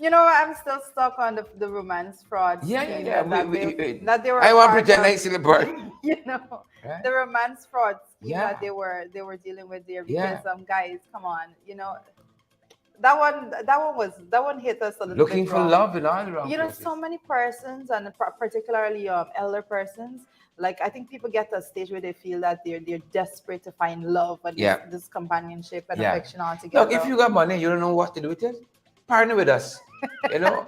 I'm still stuck on the romance fraud Yeah, yeah, scheme yeah. that they were I a want to part pretend of. I still born. you know, Right? the romance fraud scheme that Yeah, they were dealing with there because yeah. guys, come on, that one hit us a little bit Looking for wrong. love in all the wrong So places. many persons, and particularly elder persons, like I think people get to a stage where they feel that they're desperate to find love and this Yeah, this companionship and yeah. affection all Look, if together. you got money, you don't know what to do with it, partner with us. You know,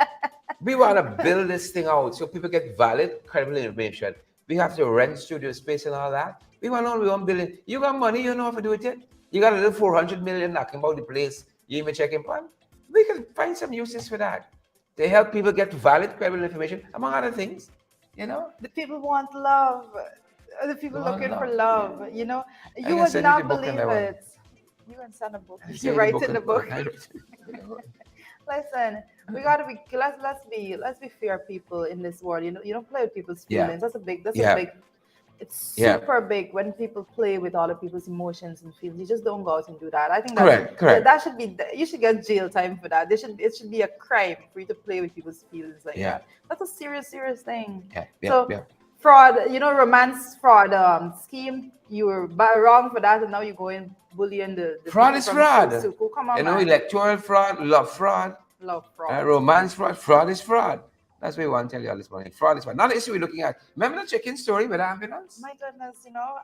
we want to build this thing out so people get valid, credible information. We have to rent studio space and all that. We want only 1 billion. You got money, you know what to do with it. You got a little 400 million knocking about the place. You even checking on. We can find some uses for that. They help people get valid, credible information, among other things. You know, The people want love. The they people want looking for love. Yeah. love. I You can would send you the not book on believe that one. it. You can send a book. I You send you the write book in the on book. I wrote it. Listen, we gotta be let's be fair people in this world. You don't play with people's Yeah, feelings. That's a yeah, big. It's yeah. super big when people play with other people's emotions and feelings. You just don't go out and do that. I think Correct, correct. that should be you should get jail time for that. It should be a crime for you to play with people's feelings like Yeah, that. That's a serious thing. yeah, yeah, So yeah. fraud, romance fraud scheme. You were wrong for that, and now you're going bullying the Fraud people is from fraud. Suku. Come on, You know, man. electoral fraud, love fraud, Love fraud. romance fraud. Fraud is fraud. That's what we want to tell you all this morning. Fraud is fraud. Now the issue we're looking at. Remember the chicken story with the ambulance? My goodness,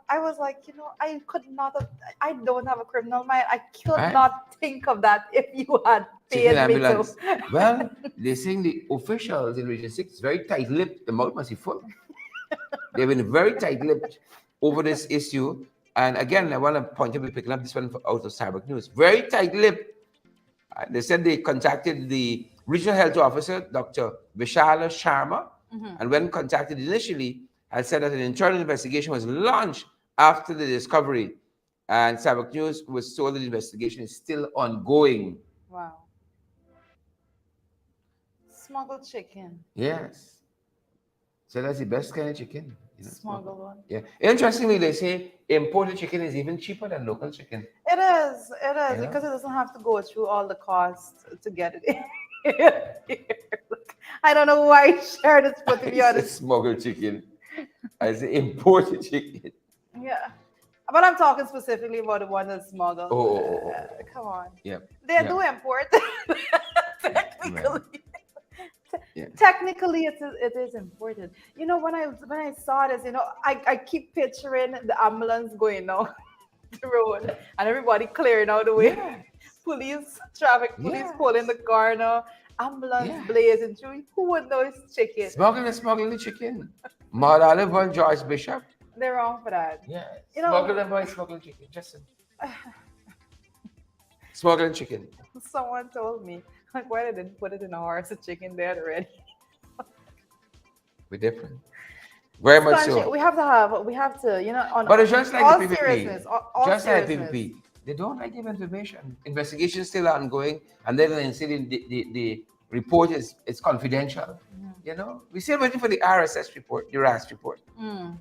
I was like, I could not have, I don't have a criminal mind. I could Right? not think of that if you had Chicken paid me to. ambulance. Well, they're saying the officials in Region 6 is very tight-lipped. The mouth must be full. They've been very tight-lipped over this issue. And again, I want to point out, we're picking up this one out of Cyber News. Very tight-lipped. They said they contacted the regional health officer, Dr. Vishala Sharma, Mhm. and when contacted initially, had said that an internal investigation was launched after the discovery. And Cyber News was told that the investigation is still ongoing. Wow. Smuggled chicken. Yes. So that's the best kind of chicken. Smuggled one. Yeah. Interestingly, they say imported chicken is even cheaper than local chicken. It is. It is Yeah. because it doesn't have to go through all the costs to get it in. I don't know why I shared this, but to I be said honest, smuggled chicken. I say imported chicken. yeah. But I'm talking specifically about the one that's smuggled. Come on. Yeah. They Yeah. do import Right. technically. Yeah. Technically, it is important. When I saw this, I keep picturing the ambulance going down the road and everybody clearing out the way. Yes. Traffic police Yes. pulling the car now, ambulance Yes. blazing through. Who would know it's chicken? Smuggling the chicken. Maud Olive and George Bishop. They're wrong for that. Yeah. You know, Smuggling chicken. Just smuggling chicken. someone told me, like, why they didn't put it in a horse and chicken there already? We're different. Very much Sponge, so. we have to, on But it's just like all the PPP. seriousness, all Just like seriousness. PPP. They don't like give information. Investigation is still ongoing, and then they say the report is confidential. You know, we're still waiting for the RSS report, the RAS report, Mm.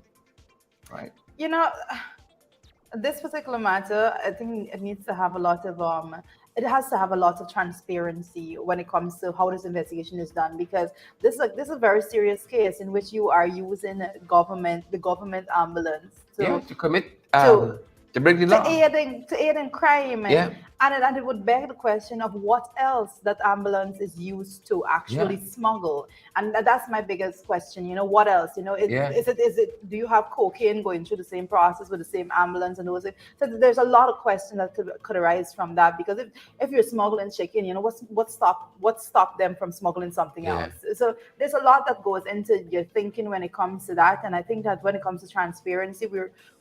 right? You know, this particular matter, I think it needs to have a lot of it has to have a lot of transparency when it comes to how this investigation is done, because this is a very serious case in which you are using the government ambulance Yeah, to to commit to to break the to law. aid in crime, Yeah. and it would beg the question of what else that ambulance is used to actually Yeah. smuggle, and that's my biggest question. What else? Yeah. Is it do you have cocaine going through the same process with the same ambulance and those things? So there's a lot of questions that could arise from that, because if you're smuggling chicken, what stopped them from smuggling something Yeah. else? So there's a lot that goes into your thinking when it comes to that, and I think that when it comes to transparency,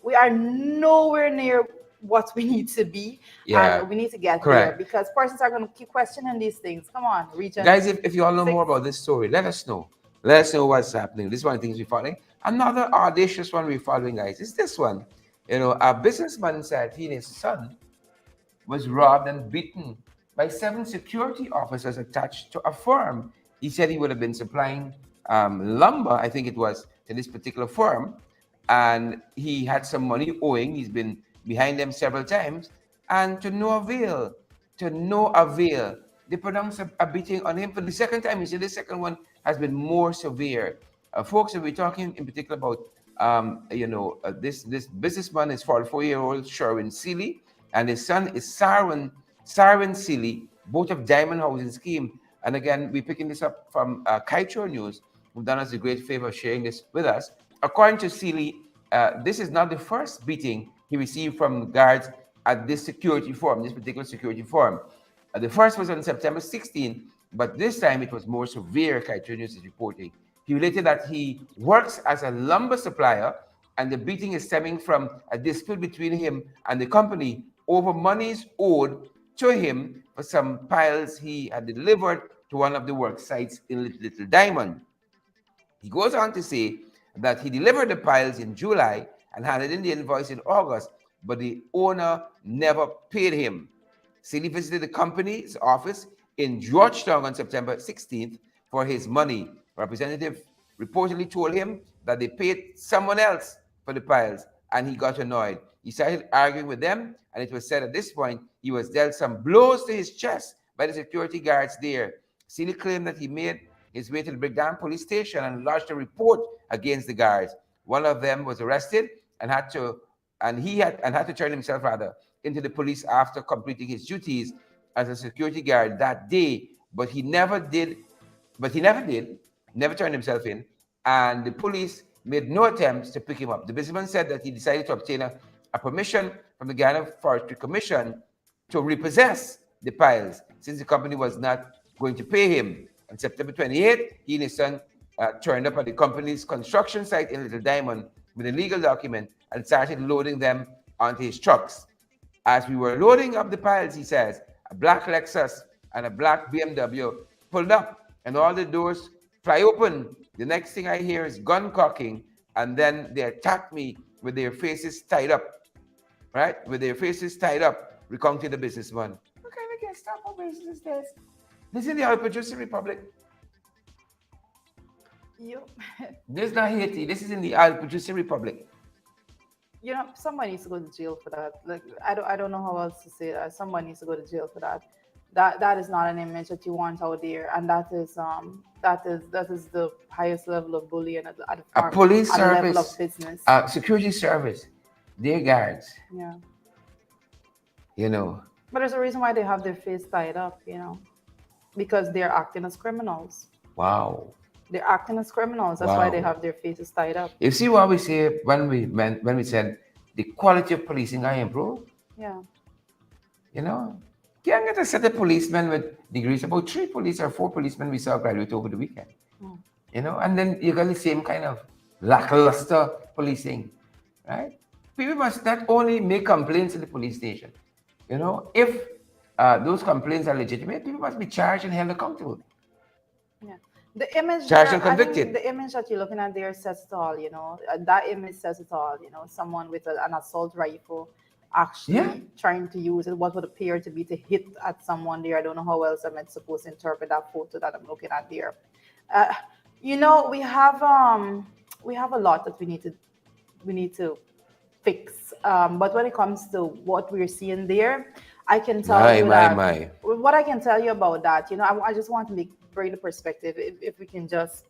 we are nowhere near what we need to be, Yeah. and we need to get there, Correct. because persons are going to keep questioning these things. Come on, region. Guys, if you all know more Six. about this story, let us know. Let us know what's happening. This is one of the things we're following. Another audacious one we're following, guys, is this one. A businessman said he and his son was robbed and beaten by 7 security officers attached to a firm. He said he would have been supplying lumber, I think it was, to this particular firm. and he had some money owing. He's been behind them several times, and to no avail, to no avail. They pronounced a beating on him for the second time. He said the second one has been more severe. Folks, we're talking in particular about, this businessman is 44-year-old Sherwin Seeley, and his son is Sarwin Seeley, both of Diamond Housing Scheme. And again, we're picking this up from Kaitro News, who've done us a great favor of sharing this with us. According to Seeley, this is not the first beating he received from guards at this particular security firm. The first was on September 16th, but this time it was more severe, Kaitro News is reporting. He related that he works as a lumber supplier, and the beating is stemming from a dispute between him and the company over monies owed to him for some piles he had delivered to one of the work sites in Little Diamond. He goes on to say that he delivered the piles in July and handed in the invoice in August, but the owner never paid him. Seeley visited the company's office in Georgetown on September 16th for his money. Representative reportedly told him that they paid someone else for the piles, and he got annoyed. He started arguing with them, and it was said at this point he was dealt some blows to his chest by the security guards there. Seeley claimed that he made his way to the Brigham police station and lodged a report against the guards. One of them was arrested and had to turn himself into the police after completing his duties as a security guard that day, but he never turned himself in, and the police made no attempts to pick him up. The businessman said that he decided to obtain a permission from the Ghana Forestry Commission to repossess the piles since the company was not going to pay him. On September 28th, he and his son turned up at the company's construction site in Little Diamond with a legal document and started loading them onto his trucks. As we were loading up the piles, he says, a black Lexus and a black BMW pulled up and all the doors fly open. The next thing I hear is gun cocking, and then they attacked me with their faces tied up, right? With their faces tied up, recounting the businessman. What kind of Gestapo business is this? This is the Oil Producing Republic. This is not Haiti. This is in the Oil Producing Republic. Somebody needs to go to jail for that. Like, I don't know how else to say that. Somebody needs to go to jail for that. That is not an image that you want out there, and that is the highest level of bullying at the farm, a police at service, the level of business, security service, their guards. Yeah. But there's a reason why they have their face tied up, because they're acting as criminals. Wow. They're acting as criminals. That's why they have their faces tied up. You see what we say when we said the quality of policing I improve? Yeah. Can't get a set of policemen with degrees. About 3 police or 4 policemen we saw graduate over the weekend. And then you got the same kind of lackluster policing, right? People must not only make complaints in the police station. If those complaints are legitimate, people must be charged and held accountable. Yeah. The image charged and convicted. The image that you're looking at there says it all, that image says it all, someone with an assault rifle actually trying to use it, what would appear to be to hit at someone there. I don't know how else I'm supposed to interpret that photo that I'm looking at there. We have a lot that we need to fix. But when it comes to what we're seeing there, I can tell you that what I can tell you about that, I just want to bring the perspective. If we can just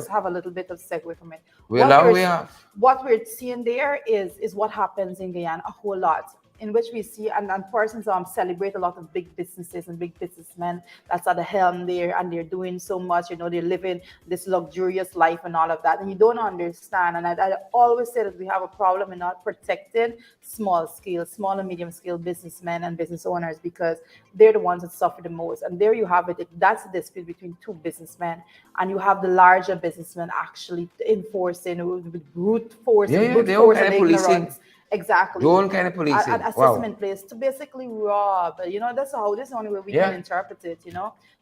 have a little bit of segue from it. What we're seeing there is what happens in Guyana a whole lot, in which we see and persons celebrate a lot of big businesses and big businessmen that's at the helm there, and they're doing so much, they're living this luxurious life and all of that, and you don't understand. And I always say that we have a problem in not protecting small and medium scale businessmen and business owners, because they're the ones that suffer the most. And there you have it. That's a dispute between 2 businessmen, and you have the larger businessmen actually enforcing with brute force, and ignorance. Exactly. Your own kind of policing. An assessment place to basically rob. This is the only way we can interpret it,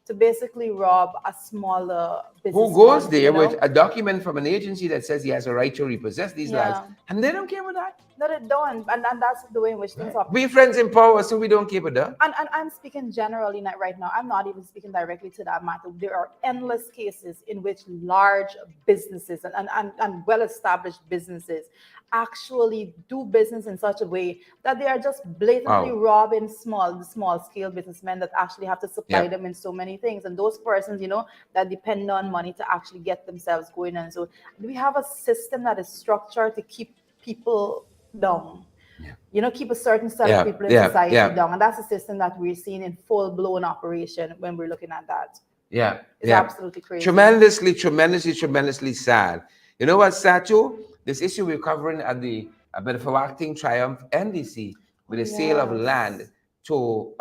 to basically rob a smaller Who businessman, goes there with a document from an agency that says he has a right to repossess these lands, Yeah. and they don't care about that? No, they don't. And that's the way in which things Right? are. We friends in power, so we don't care about that. And I'm speaking generally not right now. I'm not even speaking directly to that matter. There are endless cases in which large businesses and well-established businesses actually do business in such a way that they are just blatantly Wow. robbing small scale businessmen that actually have to supply Yep. them in so many things. And those persons, that depend on money to actually get themselves going. And so we have a system that is structured to keep people down, keep a certain set of Yeah. people in Yeah. society Yeah. down. And that's a system that we're seeing in full blown operation when we're looking at that. Yeah. It's Yeah. absolutely crazy. Tremendously, tremendously, tremendously sad. You know what, Satu? This issue we're covering at the Benefit Acting Triumph NDC with the sale of land Yes. to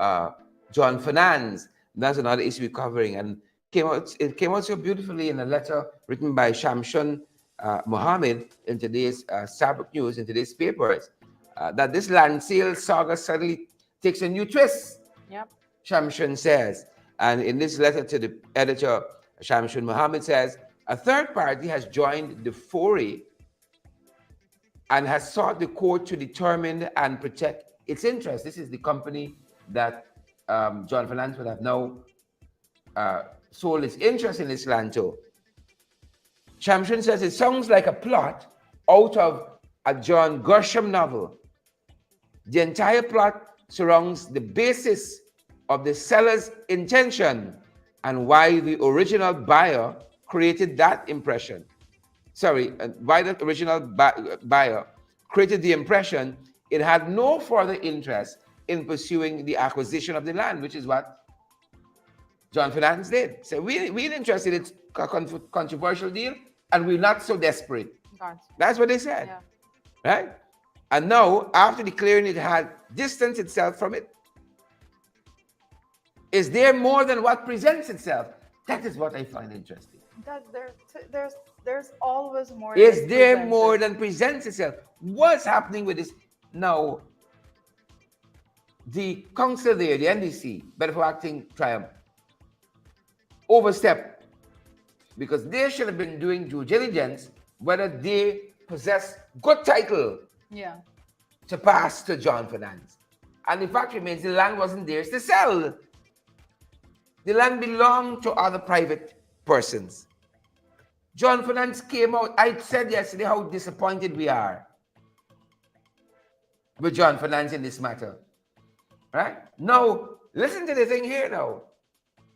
John Finance. That's another issue we're covering. And it came out so beautifully in a letter written by Shamshun Mohammed in today's Sabbath News, in today's papers, that this land sale saga suddenly takes a new twist. Yep. Shamshun says, and in this letter to the editor, Shamshun Mohammed says, a third party has joined the foray and has sought the court to determine and protect its interests. This is the company that John Finance would have now sold his interest in this land to. Shamshun says it sounds like a plot out of a John Grisham novel. The entire plot surrounds the basis of the seller's intention and why the original buyer created that impression. Why the original buyer created the impression it had no further interest in pursuing the acquisition of the land, which is what John Finance did. So we're interested, it's a controversial deal, and we're not so desperate. That's what they said. Yeah. Right? And now, after declaring it had distanced itself from it, is there more than what presents itself? That is what I find interesting. That there's always more. Is there more than presents itself? What's happening with this? Now, the council there, the NDC, Benefit Acting Triumph, overstepped because they should have been doing due diligence whether they possess good title to pass to John Finance. And the fact remains the land wasn't theirs to sell. The land belonged to other private persons. John Finance came out. I said yesterday how disappointed we are with John Finance in this matter. Right? Now, listen to the thing here now.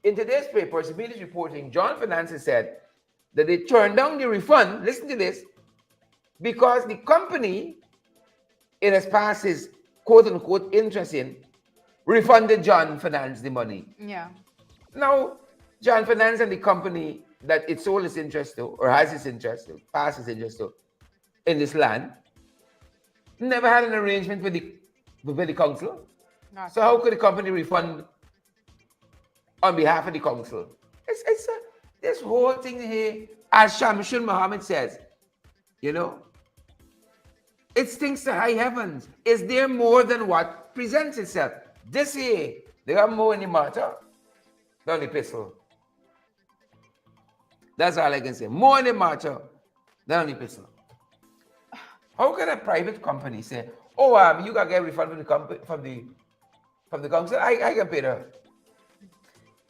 In today's papers, the media is reporting, John Finance has said that they turned down the refund, listen to this, because the company it has passed his quote-unquote interest in, refunded John Finance the money. Yeah. Now, John Finance and the company that it sold his interest to, or has his interest to, passed his interest to, in this land, never had an arrangement with the council. So how could the company refund on behalf of the council? This whole thing here, as Shamshun Mohammed says, it stinks to high heavens. Is there more than what presents itself? This here, there are more in the matter than the epistle. That's all I can say. More in the matter than the epistle. How can a private company say, "Oh, you gotta get a refund from the council"? I can pay that.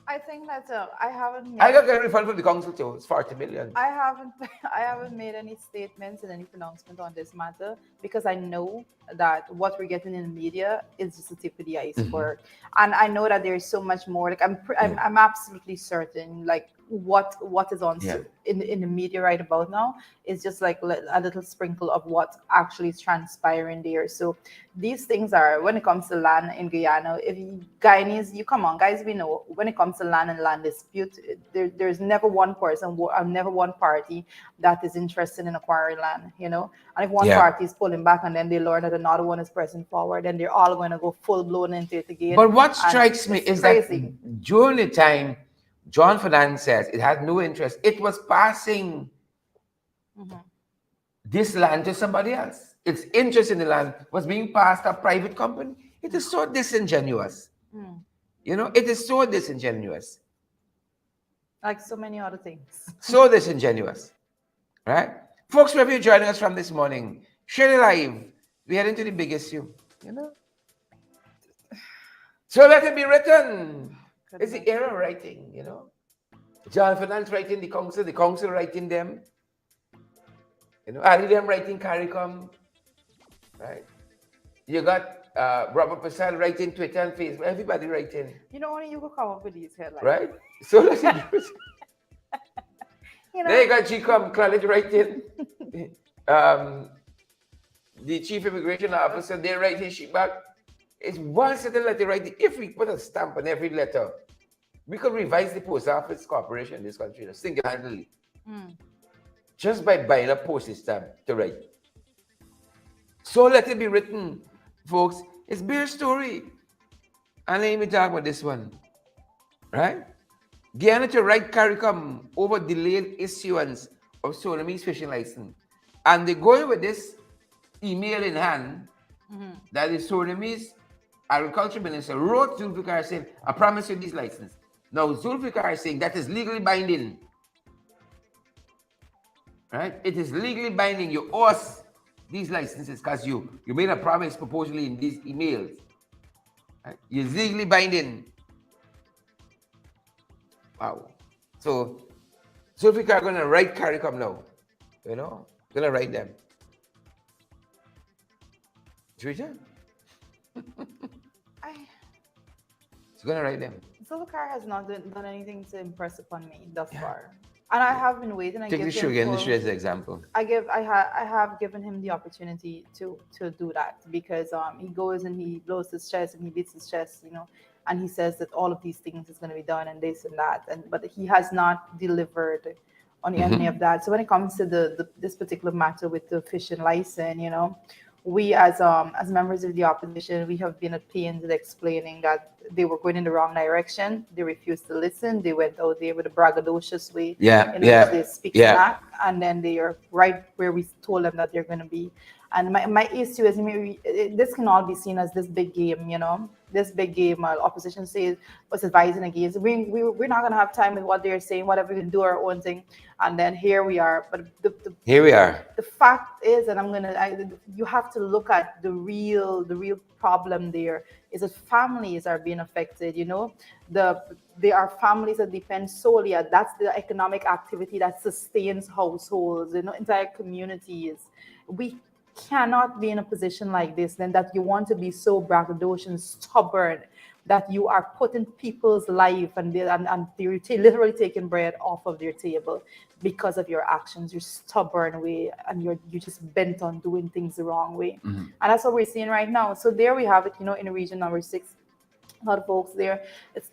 I think that I haven't. I got a refund from the council too. It's 40 million. I haven't made any statements and any pronouncement on this matter because I know that what we're getting in the media is just the tip of the iceberg, and I know that there is so much more. Like I'm absolutely certain. Like what is on in the media right about now is just like a little sprinkle of what actually is transpiring there. So these things are, when it comes to land in Guyana, if Guyanese, you come on guys, we know when it comes to land and land dispute, there's never one person or never one party that is interested in acquiring land, and if one party is pulling back and then they learn that another one is pressing forward, and they're all going to go full blown into it again. But what strikes me is crazy. That during the time John Finance says it had no interest, it was passing this land to somebody else. Its interest in the land was being passed to a private company. It is so disingenuous. It is so disingenuous. Like so many other things. So disingenuous, right? Folks, wherever you're joining us from this morning, share it live. We head into the big issue, you know. So let it be written. It's the era of writing, you know. John Fernandez writing the council writing them, you know, Ali them writing CARICOM, right? You got Robert Prasad writing Twitter and Facebook, everybody writing. You know, only you could come up with these headlines. Right? So let it be written. You know, There you got GCOM College writing. The chief immigration officer, they write his shit back. It's one set of letter writing. If we put a stamp on every letter, we could revise the post office corporation in this country single-handedly. Just by buying a postage stamp to write. So let it be written, folks. It's bare story. And let me talk about this one. Right? Guyana to write CARICOM over delayed issuance of Surinamese fishing license. And they're going with this email in hand that the Surinamese agriculture minister wrote Zulfikar saying, I promise you this license. Now Zulfikar is saying that is legally binding. Right? It is legally binding. You owe us these licenses because you made a promise supposedly in these emails. Right? It's legally binding. Wow. So Zulfikar going to write CARICOM now. You know? Going to write them. Twitter? He's going to write them. Zulfikar has not done anything to impress upon me thus far. And I have been waiting. Take the sugar industry as an example. I have given him the opportunity to do that because he goes and he blows his chest and he beats his chest, you know, and he says that all of these things is going to be done and this and that, but he has not delivered on any of that. So when it comes to this particular matter with the fishing license, you know, we as members of the opposition, we have been at pains in explaining that they were going in the wrong direction. They refused to listen. They went out there with a braggadocious way in which they speak smack, and then they are right where we told them that they're going to be. And my issue is, this can all be seen as this big game, you know, this big game. Opposition says was advising against. We're not going to have time with what they're saying. Whatever, we can do our own thing. And then here we are. But here we are. The fact is, and you have to look at the real problem there is that families are being affected. You know, there are families that depend solely on that's the economic activity that sustains households. You know, entire communities. We cannot be in a position like this, then that you want to be so braggadocious, stubborn, that you are putting people's life and they're literally taking bread off of their table because of your actions, your stubborn way, and you're just bent on doing things the wrong way. And that's what we're seeing right now. So there we have it, you know, in region number 6. A lot of folks there,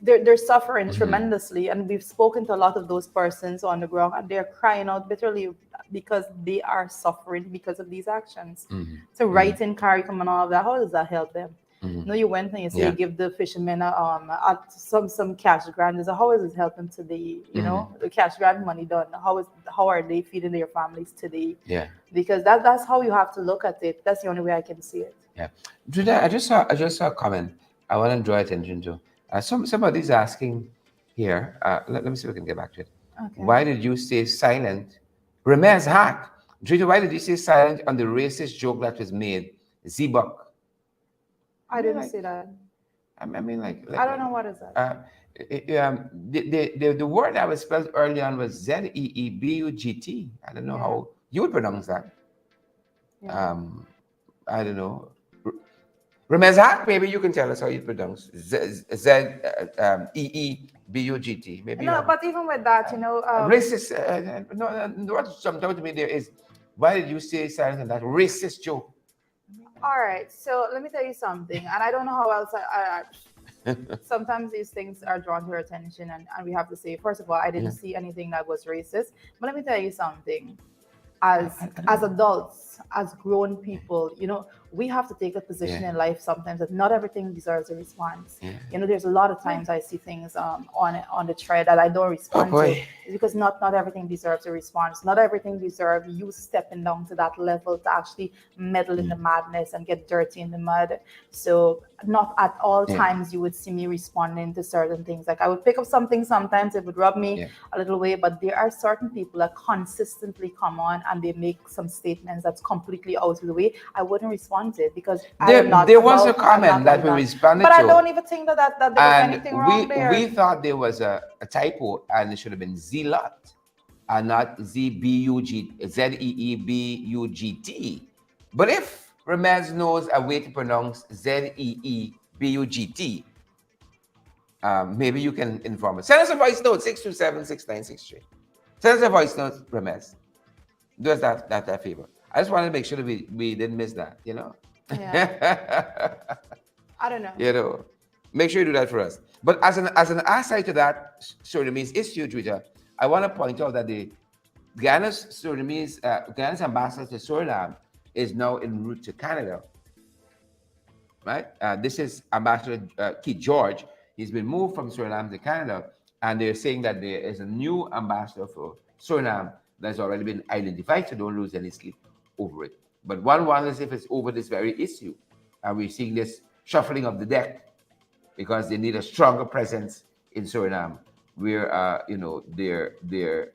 they're suffering tremendously, and we've spoken to a lot of those persons on the ground, and they're crying out bitterly because they are suffering because of these actions. So writing CARICOM and all of that, how does that help them? No, you went and you say you give the fishermen some cash grant. So how is it helping today? You know, the cash grant money done. How are they feeding their families today? Yeah, because that's how you have to look at it. That's the only way I can see it. Yeah, Judah, I just saw a comment I want to draw attention to. Somebody's asking here. Let me see if we can get back to it. Okay. Why did you stay silent? Remez Hack. Judah, why did you stay silent on the racist joke that was made? Z-Buck. I didn't say that. I mean, like I don't know what is that. The word that was spelled early on was Zeebugt. I don't know how you would pronounce that. Yeah. I don't know. Remezak, maybe you can tell us how you pronounce Zeebugt. Maybe. No, but even with that, you know, racist. What jumped out to me there is, why did you stay silent on that racist joke? All right, so let me tell you something, and I don't know how else I sometimes these things are drawn to our attention, and we have to say, first of all, I didn't see anything that was racist. But let me tell you something. As adults, as grown people, you know, we have to take a position in life sometimes that not everything deserves a response. You know, there's a lot of times I see things on the thread that I don't respond to. It's because not everything deserves a response. Not everything deserves you stepping down to that level to actually meddle in the madness and get dirty in the mud. So not at all Yeah. times you would see me responding to certain things. Like I would pick up something sometimes, it would rub me Yeah. a little way, but there are certain people that consistently come on and they make some statements that's completely out of the way. I wouldn't respond to it because I am not There was a about, I'm comment not that like we that. responded But I to, don't even think that there was and anything wrong we there. thought there was a typo, and it should have been Zealot, and not Zeebugt. But if Ramez knows a way to pronounce Zeebugt, maybe you can inform us. Send us a voice note, 627-6963. Send us a voice note, Ramez. Do us that favor. I just wanted to make sure that we didn't miss that, you know? Yeah. I don't know. You know, make sure you do that for us. But as an aside to that Surinamese issue, Twitter, I want to point out that the Guyana's ambassador to Suriname is now en route to Canada, right? This is Ambassador Keith George. He's been moved from Suriname to Canada, and they're saying that there is a new ambassador for Suriname that's already been identified, so don't lose any sleep over it. But one wonders if it's over this very issue. Are we seeing this shuffling of the deck because they need a stronger presence in Suriname, where their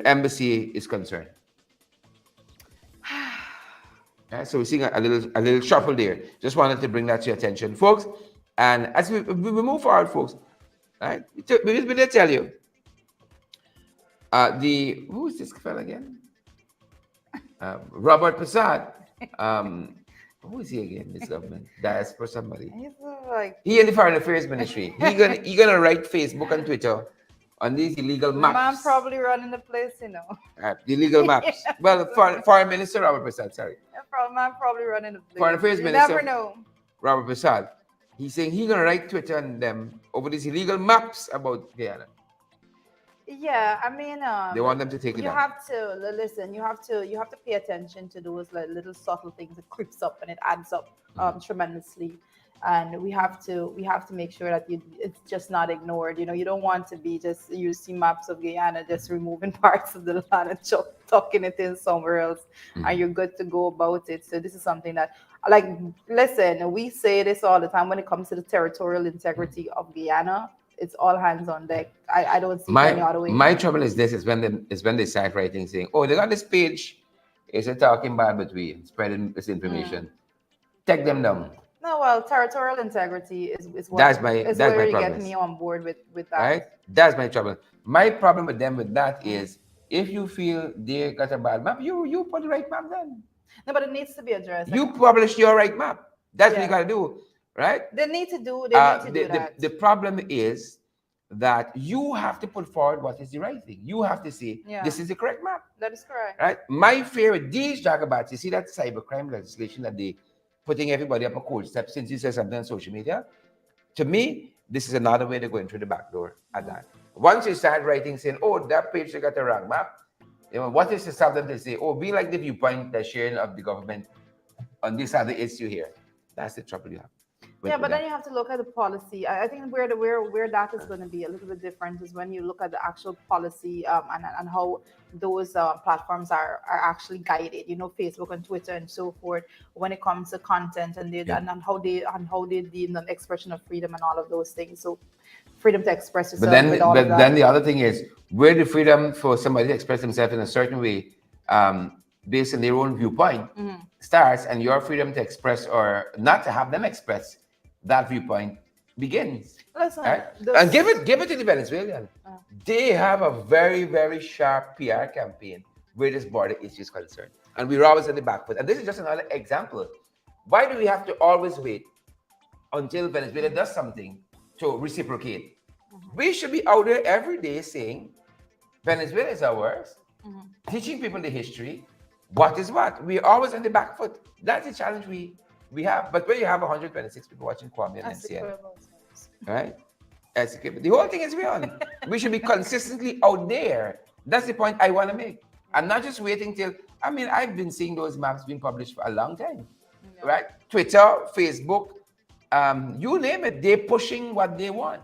embassy is concerned? Yeah, so we're seeing a little shuffle there. Just wanted to bring that to your attention, folks. And as we move forward, folks, right? We just to tell you, who is this fella again? Robert Prasad. Who is he again? This government diaspora somebody. He's like, He in the Foreign Affairs Ministry. He gonna write Facebook and Twitter on these illegal maps. man probably running the place, you know. The illegal maps. Well, Foreign Minister Robert Prasad. Sorry. Man probably running the place. Foreign Affairs You Minister never know. Robert Prasad. He's saying he's gonna write Twitter on them over these illegal maps about Guyana. Yeah, I mean, They want them to take it you down. have to listen. You have to pay attention to those like little subtle things. It creeps up and it adds up tremendously, and we have to make sure that it's just not ignored. You know, you don't want to be just you see maps of Guyana just removing parts of the land and tucking it in somewhere else, and you're good to go about it. So this is something that, like, listen, we say this all the time when it comes to the territorial integrity of Guyana. It's all hands on deck. I don't see any other way. My trouble is this: is when they start writing saying, "Oh, they got this page. It's a talking bad between spreading this information." Take them down. No, well, territorial integrity is what That's my where you problem. get me on board with that. Right? That's my trouble. My problem with them with that is if you feel they got a bad map, you put the right map then. No, but it needs to be addressed. You publish your right map. That's what you gotta do. Right? They need to do that. The problem is that you have to put forward what is the right thing. You have to say, this is the correct map. That is correct. Right? My fear with these jagabats, you see that cybercrime legislation that they putting everybody up a cold step since you said something on social media. To me, this is another way to go in through the back door at that. Once you start writing saying, oh, that page they got the wrong map, you know, what is to stop them to say, oh, we like the viewpoint, the sharing of the government on this other issue here. That's the trouble you have. Yeah, but then you have to look at the policy. I think where that is going to be a little bit different is when you look at the actual policy and how those platforms are actually guided. You know, Facebook and Twitter and so forth. When it comes to content and and how they deal the expression of freedom and all of those things. So freedom to express yourself. But then the other thing is where the freedom for somebody to express themselves in a certain way, based on their own viewpoint, starts, and your freedom to express or not to have them express that viewpoint begins. Listen, right? And give it to the Venezuelans. They have a very, very sharp PR campaign where this border issue is concerned. And we're always at the back foot. And this is just another example. Why do we have to always wait until Venezuela does something to reciprocate? We should be out there every day saying, Venezuela is ours, teaching people the history, what is what. We're always on the back foot. That's the challenge we have. But when you have 126 people watching Kwame and CNN, right? The whole thing is beyond. We should be consistently out there. That's the point I want to make. I'm not just waiting till, I mean, I've been seeing those maps being published for a long time, right? Twitter, Facebook, you name it, they're pushing what they want.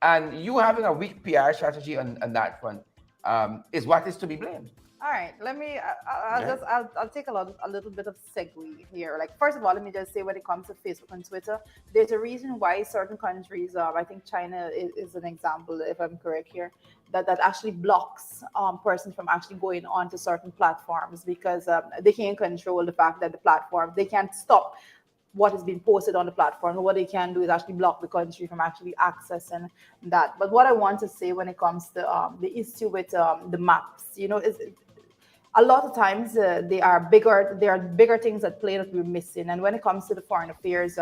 And you having a weak PR strategy on that front is what is to be blamed. All right, let me. I'll Yeah. just. I'll take a little bit of segue here. Like first of all, let me just say when it comes to Facebook and Twitter, there's a reason why certain countries. I think China is an example, if I'm correct here, that actually blocks persons from actually going onto certain platforms because they can't control the fact that the platform they can't stop what is being posted on the platform. What they can do is actually block the country from actually accessing that. But what I want to say when it comes to the issue with the maps, is a lot of times there are bigger things at play that we're missing. And when it comes to the foreign affairs,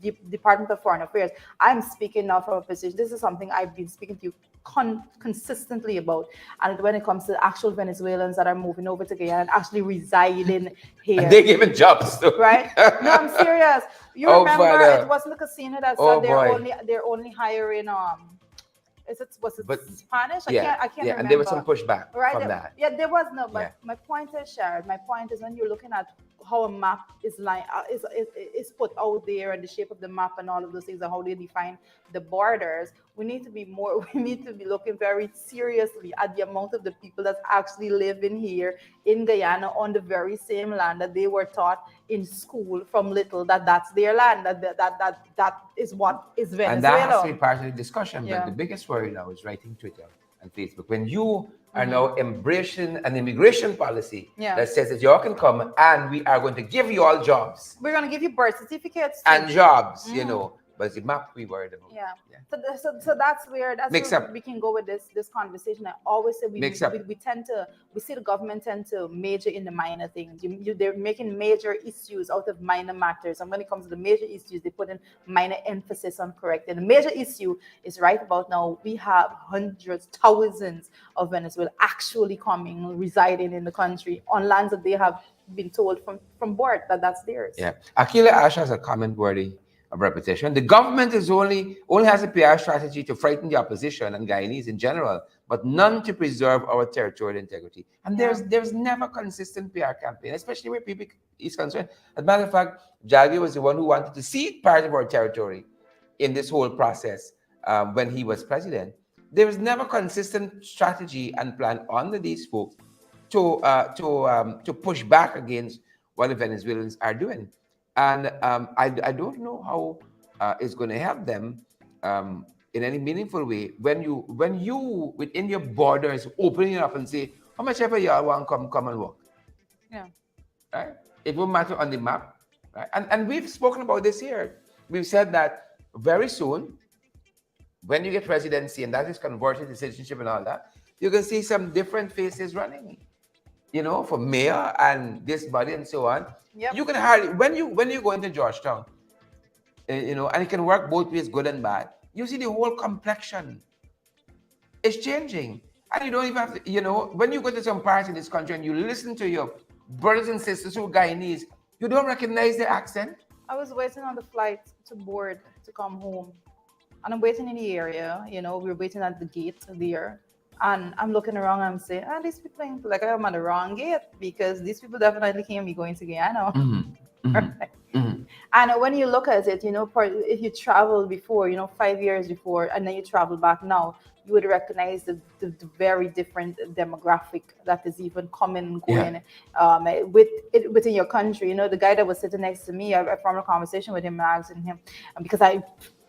the Department of Foreign Affairs, I'm speaking now from a position. This is something I've been speaking to you consistently about. And when it comes to actual Venezuelans that are moving over to Guyana and actually residing And here, they giving jobs too. right? No, I'm serious. You Oh, remember it Father. wasn't the casino that Oh, said boy. they're only hiring is it was it But Spanish? yeah, I can't yeah, and there was some remember. pushback Right? from that. Yeah, there was no. Yeah. But my point is, Sharon. My point is when you're looking at how a map is like is put out there and the shape of the map and all of those things and how they define the borders. We need to be more. We need to be looking very seriously at the amount of the people that's actually living here in Guyana on the very same land that they were taught in school from little that that's their land. That is what is And that has to be Venezuela. part of the discussion. But the Yeah. biggest worry now is writing Twitter and Facebook. When you are Hmm. now embracing an immigration policy Yeah. that says that you all can come and we are going to give you all jobs We're gonna give you birth certificates too. and jobs, Mhm. but it's the map we worried about. Yeah. Yeah. So that's Mix where up. we can go with this conversation. I always say Mix up. we tend to we see the government tend to major in the minor things. They're making major issues out of minor matters, and when it comes to the major issues, they put in minor emphasis on correcting. The major issue is right about now we have hundreds, thousands of Venezuela actually coming, residing in the country on lands that they have been told from birth that that's theirs. Yeah. Akila Ash has a comment worthy of repetition. The government is only has a PR strategy to frighten the opposition and Guyanese in general, but none to preserve our territorial integrity. And Yeah. there's never consistent PR campaign, especially where people is concerned. As a matter of fact, Jaggi was the one who wanted to cede part of our territory in this whole process when he was president. There was never consistent strategy and plan under these folks to push back against what the Venezuelans are doing. And I don't know how it's going to help them in any meaningful way when you within your borders opening it up and say how much ever y'all want come and work, Yeah. right? It won't matter on the map, right? And we've spoken about this here. We've said that very soon when you get presidency and that is converted to citizenship and all that, you can see some different faces running, for mayor and this body and so on. Yep. You can hardly when you go into Georgetown, and it can work both ways, good and bad. You see the whole complexion is changing, and you don't even have to, when you go to some parts in this country and you listen to your brothers and sisters who are Guyanese, you don't recognize their accent. I was waiting on the flight to board to come home. And I'm waiting in the area, we're waiting at the gate there. And I'm looking around and I'm saying, these people ain't like I'm at the wrong gate because these people definitely can't be going to Guyana. Mm-hmm. Mm-hmm. Mm-hmm. And when you look at it, if you travel before, 5 years before, and then you travel back now, you would recognize the very different demographic that is even coming and going within your country. The guy that was sitting next to me, I formed a conversation with him and asking him, because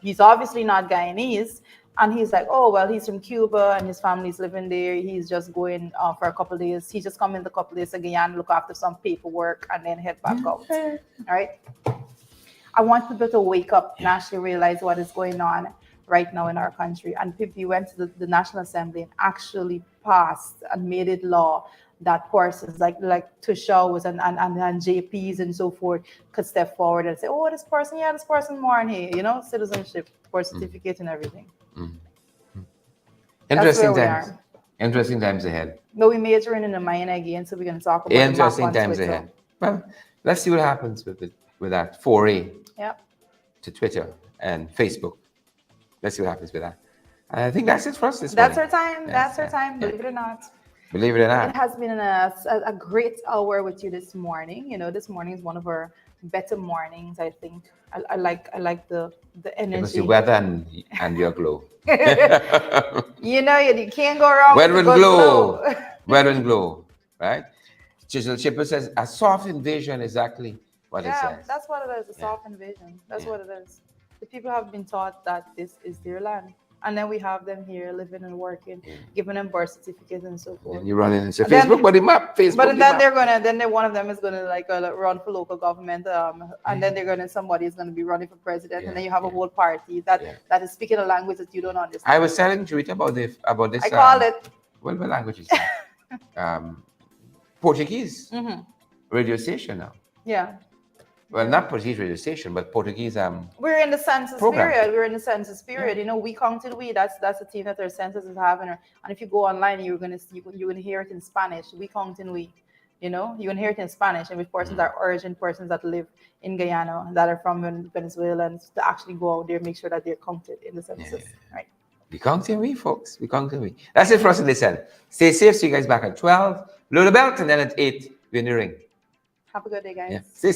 he's obviously not Guyanese. And he's like, oh, well, he's from Cuba and his family's living there. He's just going for a couple of days. He just come in a couple of days to Guyana, look after some paperwork, and then head back out. All right. I want people to wake up and actually realize what is going on right now in our country. And people went to the National Assembly and actually passed and made it law that persons like Tushaws and JPs and so forth could step forward and say, oh, this person more in here, citizenship, birth certificate and everything. Mm-hmm. That's Interesting where we times. are. Interesting times ahead. But we're majoring in the minor again, so we're going to talk about Interesting the map on times Twitter. ahead. Well, let's see what happens with that foray Yep. to Twitter and Facebook. Let's see what happens with that. And I think that's it for us this That's morning. our time. Yes, That's our yeah, time, yeah. believe it or not. Believe it or It not. has been a great hour with you this morning. This morning is one of our better mornings, I think. I like the It was energy. the weather and your glow. You can't go wrong Weather with and the good glow. glow. Weather and glow. right? Chisel Chipper says a soft invasion, exactly what it Yeah, says. that's what it is, a Yeah. soft invasion. That's Yeah. what it is. The people have been taught that this is their land. And then we have them here living and working, Yeah. giving them birth certificates and so forth. And you run into And then, Facebook, but the map, Facebook, but the then map. they're gonna, then they, one of them is gonna like run for local government, and then they're gonna, somebody is gonna be running for president, and Yeah, then you have a yeah, whole party that yeah. that is speaking a language that you don't I understand. was telling Juita about I this. call it. What language is that? Portuguese Hmm. radio station now. Yeah. Well, Yeah. not Portuguese radio station, but Portuguese We're in the census program. period. We're in the census period. Yeah. You know, we counted we. That's the team that our census is having. And if you go online, you're gonna see, you can hear it in Spanish. We counting we. You know, you can hear it in Spanish, and with persons that are origin persons that live in Guyana that are from Venezuela, and to actually go out there, make sure that they're counted in the census. Right. We counting we, folks. We counting we. That's it for us in this end. Stay safe. See you guys back at 12. Blow the belt, and then at 8, we're in the ring. Have a good day, guys. Yeah. Stay